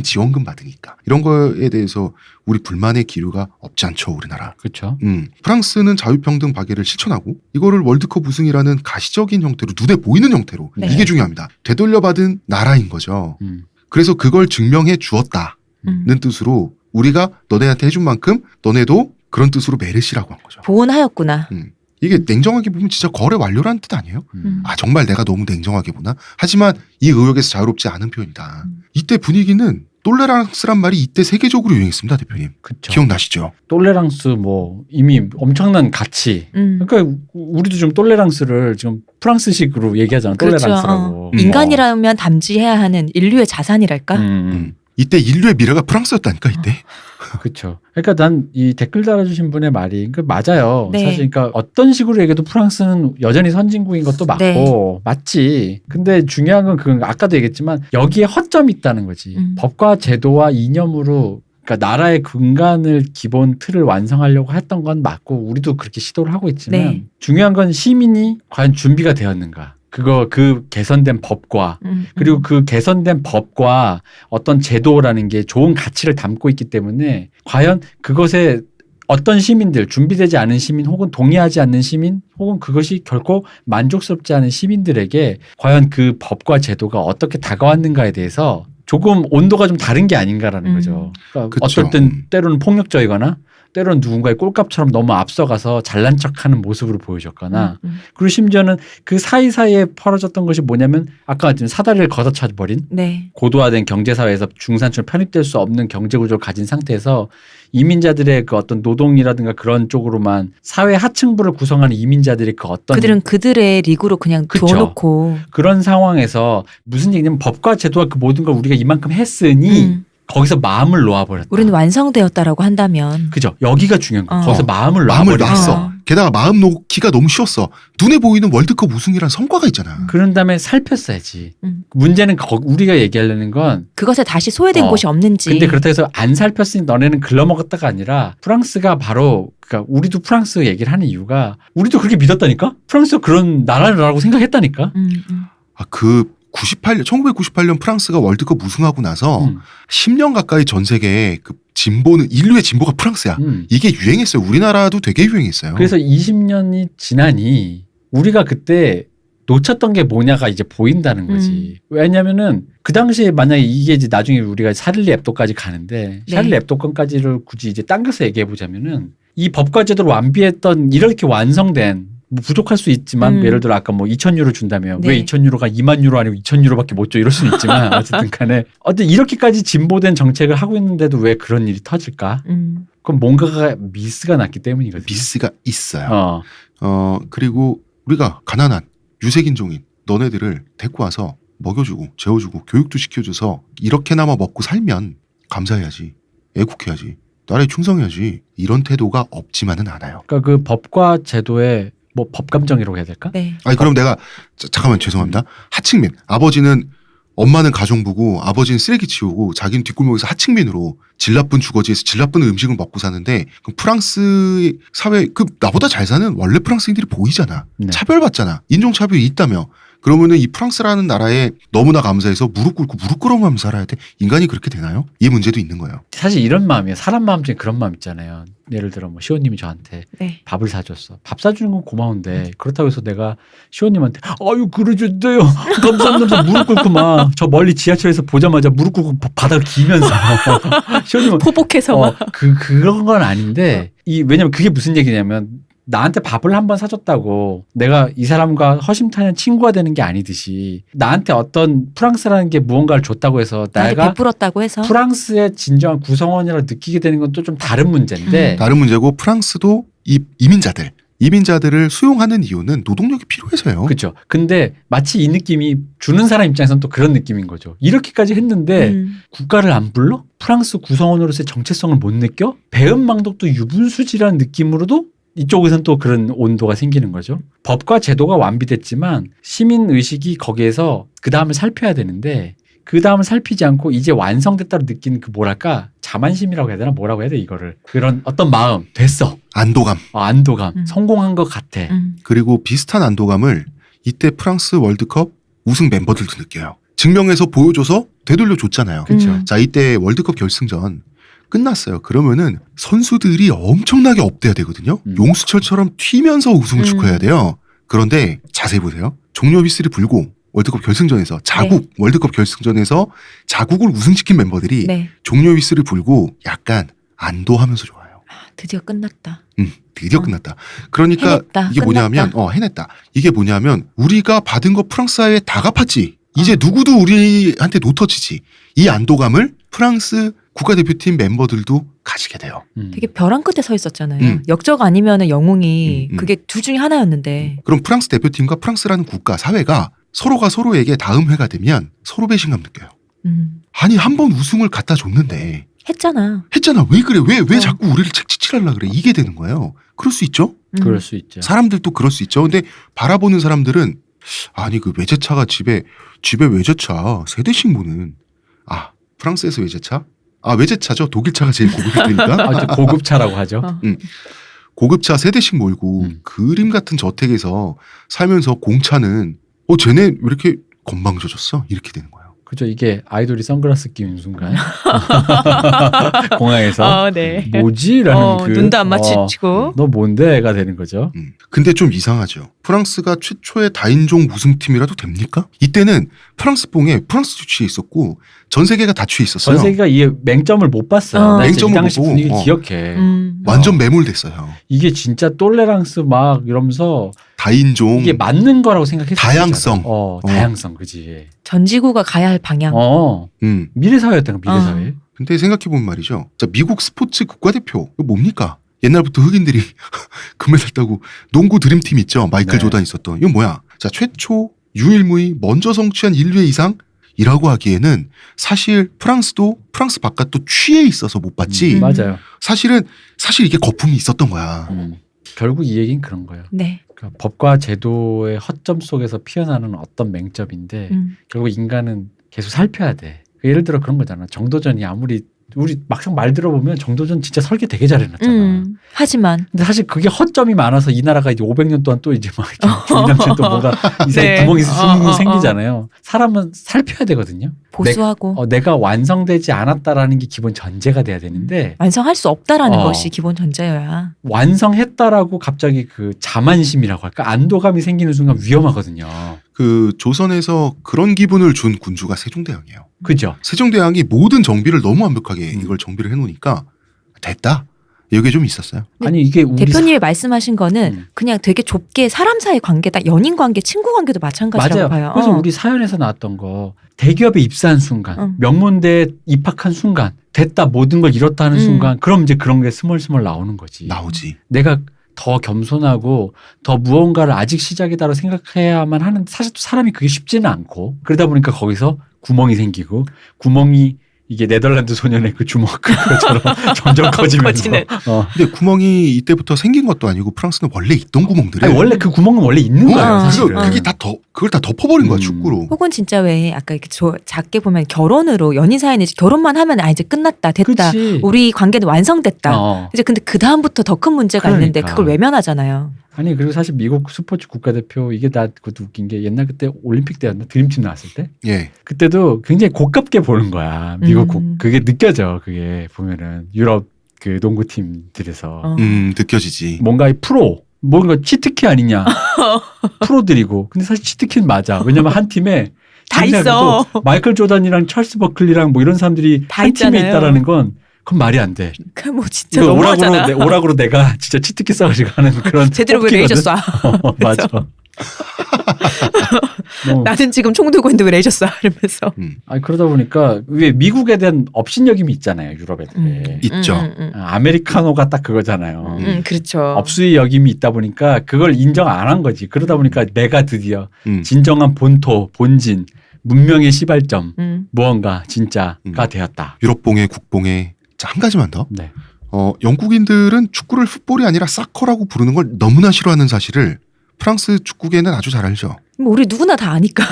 지원금 받으니까 이런 거에 대해서 우리 불만의 기류가 없지 않죠, 우리나라. 그렇죠. 프랑스는 자유평등 박애를 실천하고 이거를 월드컵 우승이라는 가시적인 형태로 눈에 보이는 형태로 네. 이게 중요합니다. 되돌려받은 나라인 거죠. 그래서 그걸 증명해 주었다는 뜻으로 우리가 너네한테 해준 만큼 너네도 그런 뜻으로 메르시라고 한 거죠. 보온하였구나. 이게 냉정하게 보면 진짜 거래 완료라는 뜻 아니에요? 음. 아 정말 내가 너무 냉정하게 보나? 하지만 이 의혹에서 자유롭지 않은 표현이다. 이때 분위기는 똘레랑스란 말이 이때 세계적으로 유행했습니다, 대표님. 그쵸. 기억나시죠? 똘레랑스 뭐 이미 엄청난 가치. 그러니까 우리도 좀 똘레랑스를 지금 프랑스식으로 얘기하잖아. 그렇죠. 똘레랑스라고. 인간이라면 담지해야 하는 인류의 자산이랄까? 이때 인류의 미래가 프랑스였다니까 이때. 그렇죠. 그러니까 난 이 댓글 달아주신 분의 말이 그 맞아요. 네. 사실 그러니까 어떤 식으로 얘기해도 프랑스는 여전히 선진국인 것도 맞고 네. 맞지. 근데 중요한 건 그건 아까도 얘기했지만 여기에 허점이 있다는 거지. 법과 제도와 이념으로 그러니까 나라의 근간을 기본 틀을 완성하려고 했던 건 맞고 우리도 그렇게 시도를 하고 있지만 네. 중요한 건 시민이 과연 준비가 되었는가. 그 개선된 법과 그리고 그 개선된 법과 어떤 제도라는 게 좋은 가치를 담고 있기 때문에 과연 그것에 어떤 시민들, 준비되지 않은 시민 혹은 동의하지 않는 시민 혹은 그것이 결코 만족스럽지 않은 시민들에게 과연 그 법과 제도가 어떻게 다가왔는가에 대해서 조금 온도가 좀 다른 게 아닌가라는 거죠. 그러니까 그쵸. 어떨 땐 때로는 폭력적이거나 때로는 누군가의 꼴값처럼 너무 앞서가서 잘난 척하는 모습으로 보여줬거나 그리고 심지어는 그 사이사이에 벌어졌던 것이 뭐냐면 아까 말씀 사다리를 걷어차버린 네. 고도화된 경제사회에서 중산층 편입될 수 없는 경제구조를 가진 상태에서 이민자들의 그 어떤 노동이라든가 그런 쪽으로만 사회 하층부를 구성하는 이민자들이 그 어떤 그들은 그들의 리그로 그냥 그쵸. 두어놓고 그런 상황에서 무슨 얘기냐면 법과 제도와 그 모든 걸 우리가 이만큼 했으니 거기서 마음을 놓아버렸다. 우리는 완성되었다라고 한다면 그죠. 여기가 중요한 거예요. 어. 거기서 마음을 마음을 놓아버렸다. 놨어. 게다가 마음 놓기가 너무 쉬웠어. 눈에 보이는 월드컵 우승이란 성과가 있잖아. 그런 다음에 살폈어야지. 음. 문제는 우리가 얘기하려는 건 그것에 다시 소외된 어. 곳이 없는지. 근데 그렇다고 해서 안 살폈으니 너네는 글러먹었다가 아니라 프랑스가 바로 그러니까 우리도 프랑스 얘기를 하는 이유가 우리도 그렇게 믿었다니까? 프랑스가 그런 나라라고 생각했다니까? 아, 그 1998년 프랑스가 월드컵 우승하고 나서 10년 가까이 전 세계에 그 진보는 인류의 진보가 프랑스야. 이게 유행했어요. 우리나라도 되게 유행했어요. 그래서 20년이 지나니 우리가 그때 놓쳤던 게 뭐냐가 이제 보인다는 거지. 왜냐면은 그 당시에 만약에 이게 이제 나중에 우리가 샤를리 앱도까지 가는데 네. 샤를리 앱도 건까지를 굳이 이제 당겨서 얘기해 보자면은 이 법과 제도를 완비했던 이렇게 완성된 뭐 부족할 수 있지만 예를 들어 아까 뭐 2,000유로 준다며 네. 왜 2,000유로가 2만 유로 아니고 2,000유로밖에 못 줘 이럴 수는 있지만 어쨌든 간에 어쨌든 이렇게까지 진보된 정책을 하고 있는데도 왜 그런 일이 터질까? 그럼 뭔가가 미스가 났기 때문이거든요. 미스가 있어요. 그리고 우리가 가난한 유색인종인 너네들을 데리고 와서 먹여주고 재워주고 교육도 시켜줘서 이렇게나마 먹고 살면 감사해야지. 애국해야지. 나라에 충성해야지. 이런 태도가 없지만은 않아요. 그러니까 그 법과 제도의 뭐 법감정이라고 해야 될까? 네. 아니 그럼 내가 잠깐만 죄송합니다. 하층민. 아버지는 엄마는 가정부고 아버지는 쓰레기 치우고 자기는 뒷골목에서 하층민으로 질 나쁜 주거지에서 질 나쁜 음식을 먹고 사는데 그럼 프랑스 사회 그 나보다 잘 사는 원래 프랑스인들이 보이잖아. 네. 차별받잖아. 인종차별이 있다며. 그러면은 이 프랑스라는 나라에 너무나 감사해서 무릎 꿇고 무릎 꿇어가면서 살아야 돼. 인간이 그렇게 되나요? 이 문제도 있는 거예요. 사실 이런 마음이에요. 사람 마음 중에 그런 마음 있잖아요. 예를 들어 뭐 시호님이 저한테 네. 밥을 사줬어. 밥 사주는 건 고마운데 그렇다고 해서 내가 시호님한테 아유 그러셨대요. 감사합니다. 무릎 꿇고 막 저 멀리 지하철에서 보자마자 무릎 꿇고 바닥을 기면서 시호님은 포복해서 막. 그런 건 아닌데 왜냐면 그게 무슨 얘기냐면 나한테 밥을 한번 사줬다고 내가 이 사람과 허심탄회한 친구가 되는 게 아니듯이 나한테 어떤 프랑스라는 게 무언가를 줬다고 해서 나를 내가 베풀었다고 해서 프랑스의 진정한 구성원이라고 느끼게 되는 건 또 좀 다른 문제인데 다른 문제고 프랑스도 이 이민자들을 수용하는 이유는 노동력이 필요해서요. 그렇죠. 근데 마치 이 느낌이 주는 사람 입장에서는 또 그런 느낌인 거죠. 이렇게까지 했는데 국가를 안 불러? 프랑스 구성원으로서의 정체성을 못 느껴? 배은망덕도 유분수지라는 느낌으로도 이쪽에서는 또 그런 온도가 생기는 거죠. 법과 제도가 완비됐지만 시민의식이 거기에서 그 다음을 살펴야 되는데 그 다음을 살피지 않고 이제 완성됐다고 느끼는 그 뭐랄까 자만심이라고 해야 되나 뭐라고 해야 돼 이거를 그런 어떤 마음 됐어. 안도감. 안도감. 성공한 것 같아. 그리고 비슷한 안도감을 이때 프랑스 월드컵 우승 멤버들도 느껴요. 증명해서 보여줘서 되돌려 줬잖아요. 그렇죠. 자 이때 월드컵 결승전 끝났어요. 그러면은 선수들이 엄청나게 업돼야 되거든요. 용수철처럼 튀면서 우승을 축하해야 돼요. 그런데 자세히 보세요. 종료 휘슬이 불고 월드컵 결승전에서 자국 월드컵 결승전에서 자국을 우승시킨 멤버들이 네. 종료 휘슬을 불고 약간 안도하면서 좋아요. 드디어 끝났다. 드디어 끝났다. 그러니까 해냈다, 이게 뭐냐면 해냈다. 이게 뭐냐면 우리가 받은 거 프랑스 사회에 다 갚았지. 이제 누구도 우리한테 노터치지. 이 안도감을 프랑스 국가대표팀 멤버들도 가지게 돼요. 되게 벼랑 끝에 서 있었잖아요. 역적 아니면은 영웅이 그게 둘 중에 하나였는데. 그럼 프랑스 대표팀과 프랑스라는 국가 사회가 서로가 서로에게 다음 회가 되면 서로 배신감 느껴요. 아니 한 번 우승을 갖다 줬는데 했잖아. 왜 그래? 왜 자꾸 우리를 책찍질하려 그래? 이게 되는 거예요. 그럴 수 있죠. 그럴 수 있죠. 사람들도 그럴 수 있죠. 근데 바라보는 사람들은 아니 그 외제차가 집에 외제차 3대씩 모는 프랑스에서 외제차? 외제차죠. 독일차가 제일 고급이니까. 아주 고급차라고 하죠. 고급차 3대씩 몰고 그림 같은 저택에서 살면서 공차는 쟤네 왜 이렇게 건방져졌어? 이렇게 되는 거예요. 그죠. 이게 아이돌이 선글라스 끼는 순간 공항에서 네. 뭐지라는 눈도 안 마주치고. 너 뭔데가 되는 거죠. 근데 좀 이상하죠. 프랑스가 최초의 다인종 우승팀이라도 됩니까? 이때는 프랑스뽕에 프랑스 주치에 있었고 전 세계가 다 취해 있었어요. 전 세계가 이 맹점을 못 봤어요. 나 맹점을 이 당시 보고, 분위기 기억해. 완전 매몰됐어요. 이게 진짜 똘레랑스 막 이러면서 다인종. 이게 맞는 거라고 생각했어요. 다양성. 다양성 그지. 전 지구가 가야 할 방향. 미래사회였다는 미래사회. 근데 생각해보면 말이죠. 자, 미국 스포츠 국가대표 이거 뭡니까? 옛날부터 흑인들이 금메달 따고 농구 드림팀 있죠. 마이클 조단 있었던. 이건 뭐야? 자, 최초 유일무이 먼저 성취한 인류의 이상이라고 하기에는 사실 프랑스도 프랑스 바깥도 취해 있어서 못 봤지. 맞아요. 사실 이게 거품이 있었던 거야. 결국 이 얘기는 그런 거예요. 네. 그러니까 법과 제도의 허점 속에서 피어나는 어떤 맹점인데 결국 인간은 계속 살펴야 돼. 예를 들어 그런 거잖아. 정도전이 아무리 우리 막상 말 들어보면 정도전 진짜 설계 되게 잘 해놨잖아. 하지만 근데 사실 그게 허점이 많아서 이 나라가 이제 500년 동안 또 이제 막 주인장처럼 또 뭐가 이상하게 구멍이 생기잖아요. 사람은 살펴야 되거든요. 보수하고 내가 완성되지 않았다라는 게 기본 전제가 돼야 되는데 완성할 수 없다라는 것이 기본 전제여야. 완성했다라고 갑자기 그 자만심이라고 할까 안도감이 생기는 순간 위험하거든요. 그 조선에서 그런 기분을 준 군주가 세종대왕이에요. 그죠. 세종대왕이 모든 정비를 너무 완벽하게 이걸 정비를 해놓으니까 됐다. 이게 좀 있었어요. 아니 이게 우리 대표님이 말씀하신 거는 그냥 되게 좁게 사람 사이 관계다. 연인 관계, 친구 관계도 마찬가지라고 맞아요. 봐요. 그래서 우리 사연에서 나왔던 거 대기업에 입사한 순간 명문대에 입학한 순간 됐다 모든 걸 잃었다 하는 순간 그럼 이제 그런 게 스멀스멀 나오는 거지. 나오지. 내가 더 겸손하고 더 무언가를 아직 시작이다라고 생각해야만 하는데 사실 또 사람이 그게 쉽지는 않고 그러다 보니까 거기서 구멍이 생기고 구멍이 이게 네덜란드 소년의 그 주먹 그것처럼 점점 커지면서. 근데 구멍이 이때부터 생긴 것도 아니고 프랑스는 원래 있던 구멍들이. 아니, 원래 그 구멍은 원래 있는 거예요. 사실은. 그걸 다 덮어버린 거야 축구로. 혹은 진짜 왜 아까 이렇게 작게 보면 결혼으로 연인 사이는 결혼만 하면 이제 끝났다 됐다. 그치. 우리 관계는 완성됐다. 이제 근데 그 다음부터 더 큰 문제가 있는데 그걸 외면하잖아요. 아니 그리고 사실 미국 스포츠 국가대표 이게 다 그것도 웃긴 게 옛날 그때 올림픽 때였나 드림팀 나왔을 때 그때도 굉장히 고깝게 보는 거야. 미국 그게 느껴져. 그게 보면은 유럽 그 농구팀들에서 느껴지지. 뭔가 뭔가 치트키 아니냐 프로들이고 근데 사실 치트키는 맞아. 왜냐면 한 팀에 다 있어. 마이클 조단이랑 찰스 버클리랑 뭐 이런 사람들이 한 팀에 있다라는 건 그건 말이 안 돼. 그 뭐 진짜 너무하잖아. 오락으로 내가 진짜 치트키 써가지고 하는 그런 제대로 왜 레이저 쏴? 맞아. 나는 지금 총 들고 있는데 왜 레이저 쏴? 이러면서. 아니 그러다 보니까 왜 미국에 대한 업신여김이 있잖아요. 유럽 애들에. 있죠. 아메리카노가 딱 그거잖아요. 그렇죠. 업수의 여김이 있다 보니까 그걸 인정 안 한 거지. 그러다 보니까 내가 드디어 진정한 본토, 본진, 문명의 시발점, 무언가 진짜가 되었다. 유럽봉의 국봉의 자, 한 가지만 더. 네. 영국인들은 축구를 풋볼이 아니라 사커라고 부르는 걸 너무나 싫어하는 사실을 프랑스 축구계는 아주 잘 알죠. 뭐 우리 누구나 다 아니까.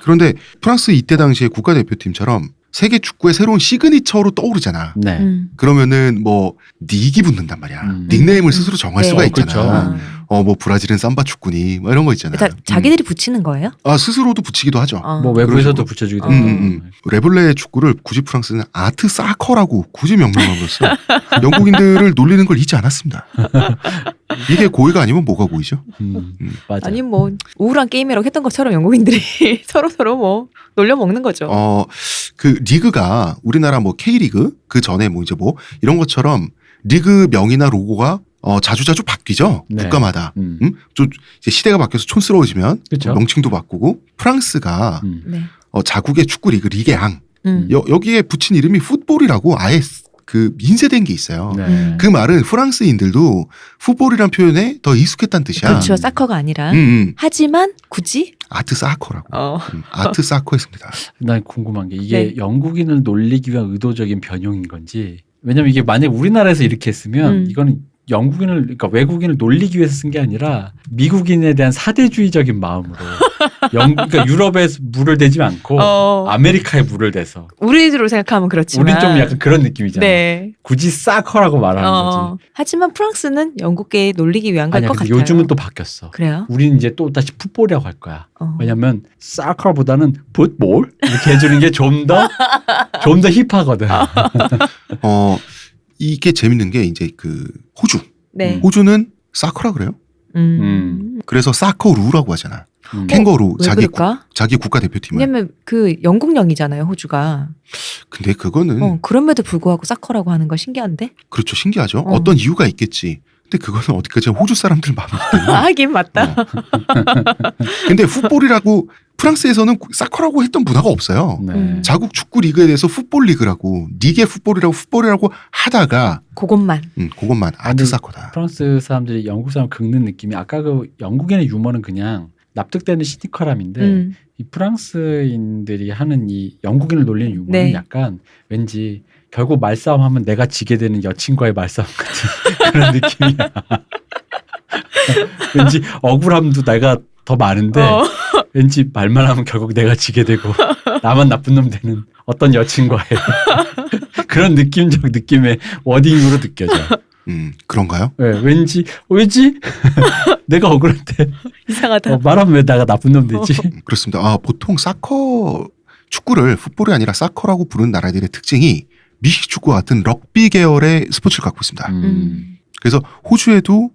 그런데 프랑스 이때 당시에 국가대표팀처럼 세계 축구의 새로운 시그니처로 떠오르잖아. 네. 그러면은 뭐 닉이 붙는단 말이야. 닉네임을 스스로 정할 수가 있잖아. 뭐 브라질은 삼바 축구니 뭐 이런 거 있잖아요. 다 자기들이 붙이는 거예요? 스스로도 붙이기도 하죠. 뭐 외부에서도 그런 붙여주기도 음. 하고. 레블레 축구를 굳이 프랑스는 아트 사커라고 굳이 명명함으로써 영국인들을 놀리는 걸 잊지 않았습니다. 이게 고의가 아니면 뭐가 고의죠? 맞아. 아니 뭐 우울한 게임이라고 했던 것처럼 영국인들이 서로 뭐 놀려 먹는 거죠. 그 리그가 우리나라 뭐 K리그 그 전에 뭐 이제 뭐 이런 것처럼 리그 명이나 로고가 자주자주 바뀌죠. 네. 국가마다. 좀 이제 시대가 바뀌어서 촌스러워지면 그쵸. 명칭도 바꾸고 프랑스가 네. 자국의 축구 리그 리게앙 음. 여기에 붙인 이름이 풋볼이라고 아예 그 인쇄된 게 있어요. 네. 그 말은 프랑스인들도 풋볼이란 표현에 더 익숙했다는 뜻이야. 그렇죠. 사커가 아니라. 하지만 굳이 아트 사커라고. 어. 아트 사커였습니다. 난 궁금한 게 이게 네. 영국인을 놀리기 위한 의도적인 변형인 건지. 왜냐면 이게 만약 우리나라에서 이렇게 했으면 이거는 영국인을 그러니까 외국인을 놀리기 위해서 쓴 게 아니라 미국인에 대한 사대주의적인 마음으로 그러니까 유럽에 물을 대지 않고 아메리카에 물을 대서 우리로 생각하면 그렇지만 우린 좀 약간 그런 느낌이잖아. 네. 굳이 사커라고 말하는 거지. 하지만 프랑스는 영국계 놀리기 위한 걸 아니야, 것 근데 같아요. 요즘은 또 바뀌었어. 그래요? 우리는 이제 또 다시 풋볼이라고 할 거야. 왜냐면 사커보다는 풋볼 이렇게 해주는 게 좀 더 힙하거든. 이게 재밌는 게 이제 그 호주. 네. 호주는 사커라 그래요. 그래서 사커루라고 하잖아. 캥거루 왜 그럴까? 자기 국가 대표팀을. 왜냐면 그 영국령이잖아요, 호주가. 근데 그거는 그럼에도 불구하고 사커라고 하는 거 신기한데? 그렇죠. 신기하죠. 어떤 이유가 있겠지. 근데 그거는 어디까지 호주 사람들 마음이기 때문에. 하긴 맞다. 근데 풋볼이라고 프랑스에서는 사커라고 했던 문화가 없어요. 네. 자국 축구 리그에 대해서 풋볼 리그라고 리게 풋볼이라고 하다가 그것만. 그것만 아트 사커다. 프랑스 사람들이 영국 사람 긁는 느낌이 아까 그 영국인의 유머는 그냥 납득되는 시니컬함인데 이 프랑스인들이 하는 이 영국인을 놀리는 유머는 네. 약간 왠지 결국 말싸움하면 내가 지게 되는 여친과의 말싸움 같은 그런 느낌이야. 왠지 억울함도 내가 더 많은데 왠지 말만 하면 결국 내가 지게 되고 나만 나쁜 놈 되는 어떤 여친과의 그런 느낌적 느낌의 워딩으로 느껴져. 그런가요? 네, 왜지? 내가 억울한데 이상하다. 말하면 왜 내가 나쁜 놈 되지? 그렇습니다. 보통 사커 축구를 풋볼이 아니라 사커라고 부르는 나라들의 특징이 미식 축구와 같은 럭비 계열의 스포츠를 갖고 있습니다. 그래서 호주에도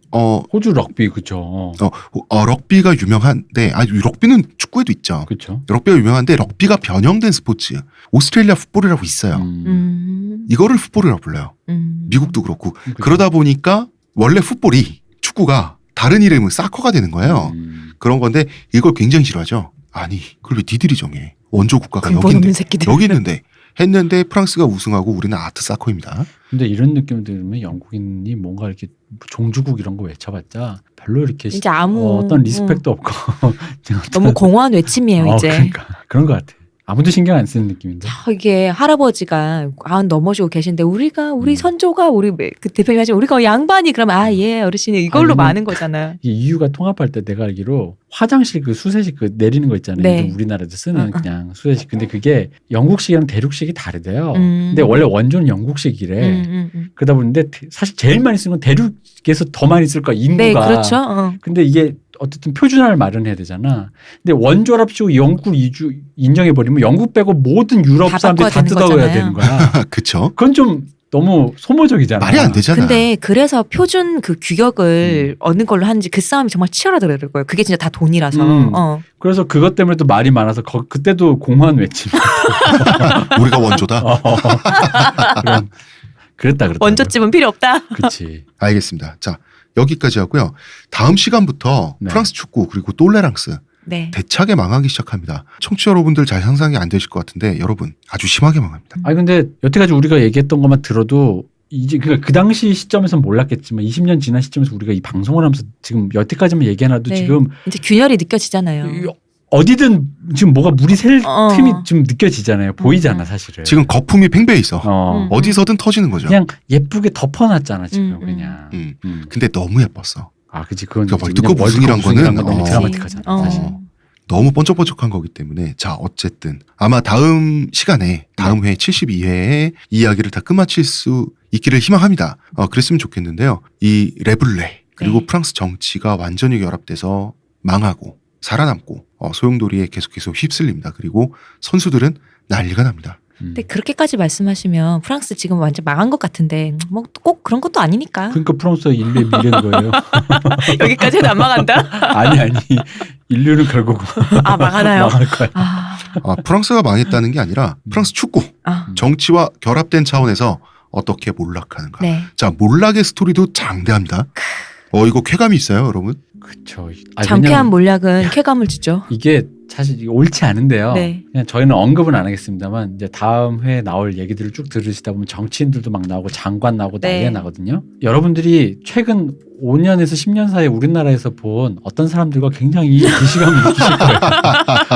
호주 럭비 그죠? 럭비가 유명한데 럭비는 축구에도 있죠. 그렇죠. 럭비가 유명한데 럭비가 변형된 스포츠 오스트레일리아 풋볼이라고 있어요. 이거를 풋볼이라고 불러요. 미국도 그렇고 그쵸. 그러다 보니까 원래 풋볼이 축구가 다른 이름은 사커가 되는 거예요. 그런 건데 이걸 굉장히 싫어하죠. 아니 그걸 왜 니들이 정해? 원조 국가가 여기 근본 있는데 없는 새끼들. 여기 있는데 했는데 프랑스가 우승하고 우리는 아트 사커입니다. 근데 이런 느낌 들으면 영국인이 뭔가 이렇게 종주국 이런 거 외쳐봤자 별로 이렇게 이제 아무 어떤 리스펙도 없고 너무 공허한 외침이에요 이제. 그러니까 그런 것 같아. 아무도 신경 안 쓰는 느낌인데. 이게 할아버지가 넘어지고 계신데 우리 선조가 우리 그 대표님 하시면 우리가 양반이 그러면 예 어르신이 이걸로 아니면 많은 거잖아. 이 이유가 통합할 때 내가 알기로 화장실 그 수세식 그 내리는 거 있잖아요. 네. 우리나라에서 쓰는 그냥 수세식. 근데 그게 영국식이랑 대륙식이 다르대요. 음. 근데 원래 원조는 영국식이래. 그러다 보는데 사실 제일 많이 쓰는 건 대륙에서 더 많이 쓸 거야 인구가. 네, 그렇죠. 근데 이게 어쨌든 표준화를 마련해야 되잖아. 근데 원조랍시고 영국을 인정해버리면 영국 빼고 모든 유럽 다 사람들이 다 바꿔야 되는 뜯어야 거잖아요. 되는 거야. 그쵸? 그건 좀 너무 소모적이잖아. 말이 안 되잖아. 근데 그래서 표준 그 규격을 어느 걸로 하는지 그 싸움이 정말 치열하더라고요. 그게 진짜 다 돈이라서. 그래서 그것 때문에 또 말이 많아서 그때도 공허한 외침. 우리가 원조다. 그랬다. 원조집은 필요 없다. 그렇지. 알겠습니다. 자 여기까지 하고요. 다음 시간부터 네. 프랑스 축구 그리고 똘레랑스 네. 대차게 망하기 시작합니다. 청취자 여러분들 잘 상상이 안 되실 것 같은데 여러분 아주 심하게 망합니다. 아니 근데 여태까지 우리가 얘기했던 것만 들어도 이제 그 당시 시점에서는 몰랐겠지만 20년 지난 시점에서 우리가 이 방송을 하면서 지금 여태까지만 얘기해놔도 네. 지금 이제 균열이 느껴지잖아요. 어디든 지금 뭐가 물이 셀 어. 틈이 좀 느껴지잖아요. 보이잖아 사실은. 지금 거품이 팽배해 있어. 어디서든 터지는 거죠. 그냥 예쁘게 덮어놨잖아 지금 음. 그냥. 근데 너무 예뻤어. 아 그치 그건 그러니까 이제 월드컵 우승이란 거는 너무 드라마틱하잖아 어. 사실. 너무 번쩍번쩍한 거기 때문에 자 어쨌든 아마 다음 시간에 다음 회 72회에 이야기를 다 끝마칠 수 있기를 희망합니다. 그랬으면 좋겠는데요. 이 레블레 그리고 네. 프랑스 정치가 완전히 결합돼서 망하고 살아남고 소용돌이에 계속해서 휩쓸립니다. 그리고 선수들은 난리가 납니다. 근데 그렇게까지 말씀하시면 프랑스 지금 완전 망한 것 같은데 뭐 꼭 그런 것도 아니니까. 그러니까 프랑스가 인류에 밀리는 거예요. 여기까지는 안 망한다. 아니 인류는 결국 아 망하나요? 망할 거야. 프랑스가 망했다는 게 아니라 프랑스 축구 정치와 결합된 차원에서 어떻게 몰락하는가. 네. 자, 몰락의 스토리도 장대합니다. 이거 쾌감이 있어요, 여러분? 그렇죠. 장쾌한 몰락은 쾌감을 주죠. 이게 사실 이게 옳지 않은데요. 네. 그냥 저희는 언급은 안 하겠습니다만 이제 다음 회에 나올 얘기들을 쭉 들으시다 보면 정치인들도 막 나오고 장관 나오고 네. 난리가 나거든요. 여러분들이 최근 5년에서 10년 사이에 우리나라에서 본 어떤 사람들과 굉장히 기시감을 느끼실 거예요.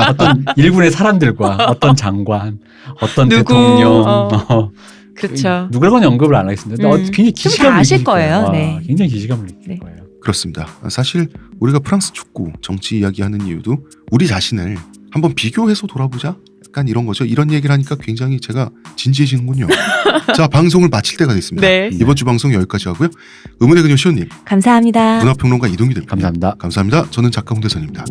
어떤 일군의 사람들과 어떤 장관, 어떤 누구, 대통령, 그렇죠. 누구라고는 언급을 안 하겠습니다. 근데 굉장히 좀 기시감을 다 아실 느끼실 거예요. 네. 굉장히 기시감을 느낄 네. 거예요. 그렇습니다. 사실 우리가 프랑스 축구 정치 이야기하는 이유도 우리 자신을 한번 비교해서 돌아보자. 약간 이런 거죠. 이런 얘기를 하니까 굉장히 제가 진지해지는군요. 자, 방송을 마칠 때가 됐습니다. 네. 이번 주 방송 여기까지 하고요. 의문의 그녀 시호님, 감사합니다. 문화평론가 이동규 대표님. 감사합니다. 감사합니다. 저는 작가 홍대선입니다.